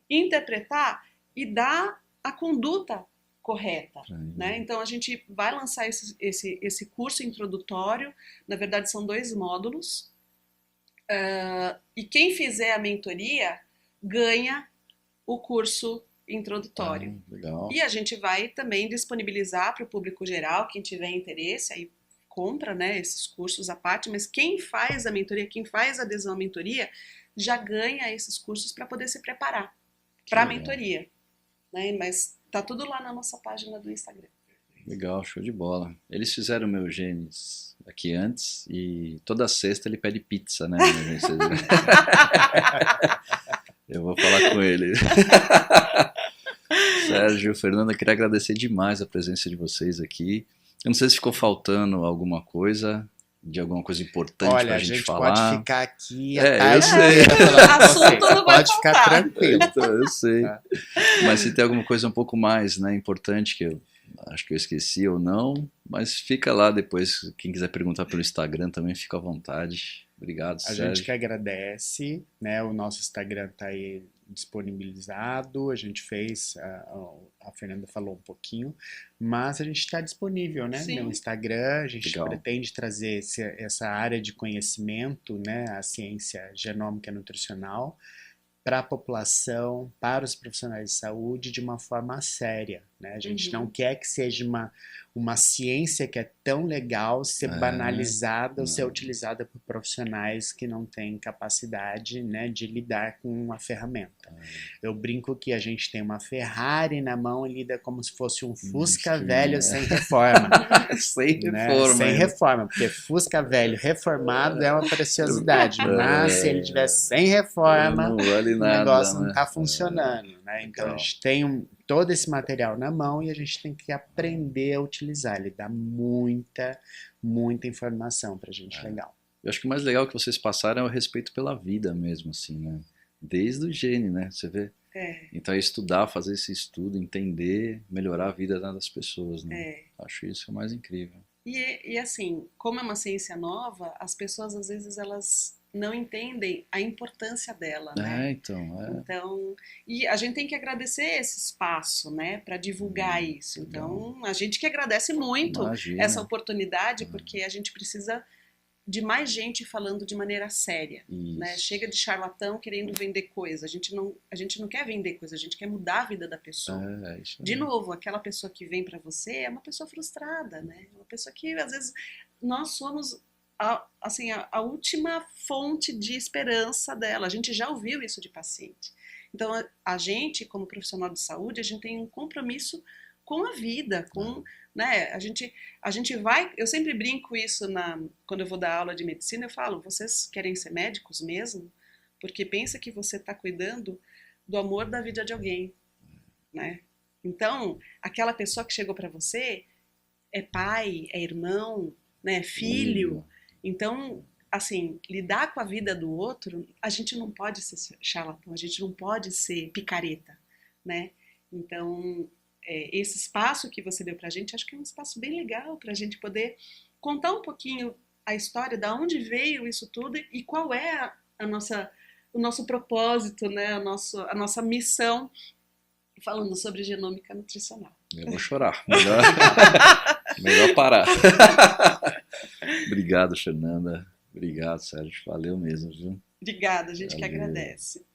S3: interpretar e dar a conduta correta, né? Então a gente vai lançar esse curso introdutório, na verdade são 2 módulos, e quem fizer a mentoria ganha o curso introdutório.
S1: Legal.
S3: E a gente vai também disponibilizar para o público geral, quem tiver interesse, aí compra, né, esses cursos à parte, mas quem faz a mentoria, quem faz a adesão à mentoria, já ganha esses cursos para poder se preparar para a mentoria, né? Mas tá tudo lá na nossa página do Instagram.
S1: Legal, show de bola. Eles fizeram meu genes aqui antes e toda sexta ele pede pizza, né? Eu vou falar com ele. Sérgio, Fernanda, queria agradecer demais a presença de vocês aqui. Eu não sei se ficou faltando alguma coisa, de alguma coisa importante pra gente falar.
S2: Olha, a gente pode ficar aqui
S1: É,
S2: tarde
S1: eu sei.
S2: inteira falando com
S3: Assunto
S2: vocês.
S3: não vai
S2: Pode ficar
S3: faltar.
S2: tranquilo.
S1: Então, eu sei.
S2: Tá.
S1: Mas se tem alguma coisa um pouco mais, né, importante que eu acho que eu esqueci ou não, mas fica lá depois. Quem quiser perguntar pelo Instagram também fica à vontade. Obrigado,
S2: A
S1: Sérgio.
S2: gente que agradece, né? O nosso Instagram está aí disponibilizado, a gente fez, a Fernanda falou um pouquinho, mas a gente está disponível, né?
S3: Sim.
S2: No Instagram, a gente
S1: Legal.
S2: pretende trazer essa área de conhecimento, né? A ciência genômica nutricional para a população, para os profissionais de saúde de uma forma séria, né? A gente não quer que seja uma ciência que é tão legal ser banalizada ou ser utilizada por profissionais que não têm capacidade, né, de lidar com uma ferramenta. Eu brinco que a gente tem uma Ferrari na mão e lida como se fosse um Fusca velho sem reforma.
S1: Sem
S2: Né?
S1: reforma.
S2: Sem
S1: hein?
S2: reforma, porque Fusca velho reformado é uma preciosidade, mas se ele tiver sem reforma,
S1: Não vale
S2: o
S1: nada,
S2: negócio não
S1: né?
S2: está funcionando, né? Então
S1: legal.
S2: a gente tem todo esse material na mão e a gente tem que aprender a utilizar. Ele dá muita informação pra gente, legal.
S1: Eu acho que o mais legal que vocês passaram é o respeito pela vida mesmo, assim, né? Desde o gene, né? Você vê? Então é estudar, fazer esse estudo, entender, melhorar a vida das pessoas, né? Acho isso o mais incrível.
S3: E assim, como é uma ciência nova, as pessoas às vezes elas não entendem a importância dela, né? Então, e a gente tem que agradecer esse espaço, né, para divulgar isso. Então, a gente que agradece muito essa oportunidade, porque a gente precisa de mais gente falando de maneira séria, né? Chega de charlatão querendo vender coisa. A gente não quer vender coisa, a gente quer mudar a vida da pessoa. De novo, aquela pessoa que vem para você é uma pessoa frustrada, né? Uma pessoa que às vezes nós somos a última fonte de esperança dela. A gente já ouviu isso de paciente. Então, a gente, como profissional de saúde, a gente tem um compromisso com a vida, com, né, a gente vai, eu sempre brinco isso quando eu vou dar aula de medicina, eu falo, vocês querem ser médicos mesmo? Porque pensa que você está cuidando do amor da vida de alguém, né? Então, aquela pessoa que chegou para você é pai, é irmão, né, é filho. Então, assim, lidar com a vida do outro, a gente não pode ser charlatão, a gente não pode ser picareta, né? Então, esse espaço que você deu pra gente, acho que é um espaço bem legal pra gente poder contar um pouquinho a história, da onde veio isso tudo e qual é o nosso propósito, né? A nossa missão, falando sobre genômica nutricional.
S1: Eu vou chorar. Melhor parar. Obrigado, Fernanda. Obrigado, Sérgio. Valeu mesmo, viu?
S3: Obrigada, a gente que
S1: Valeu.
S3: agradece.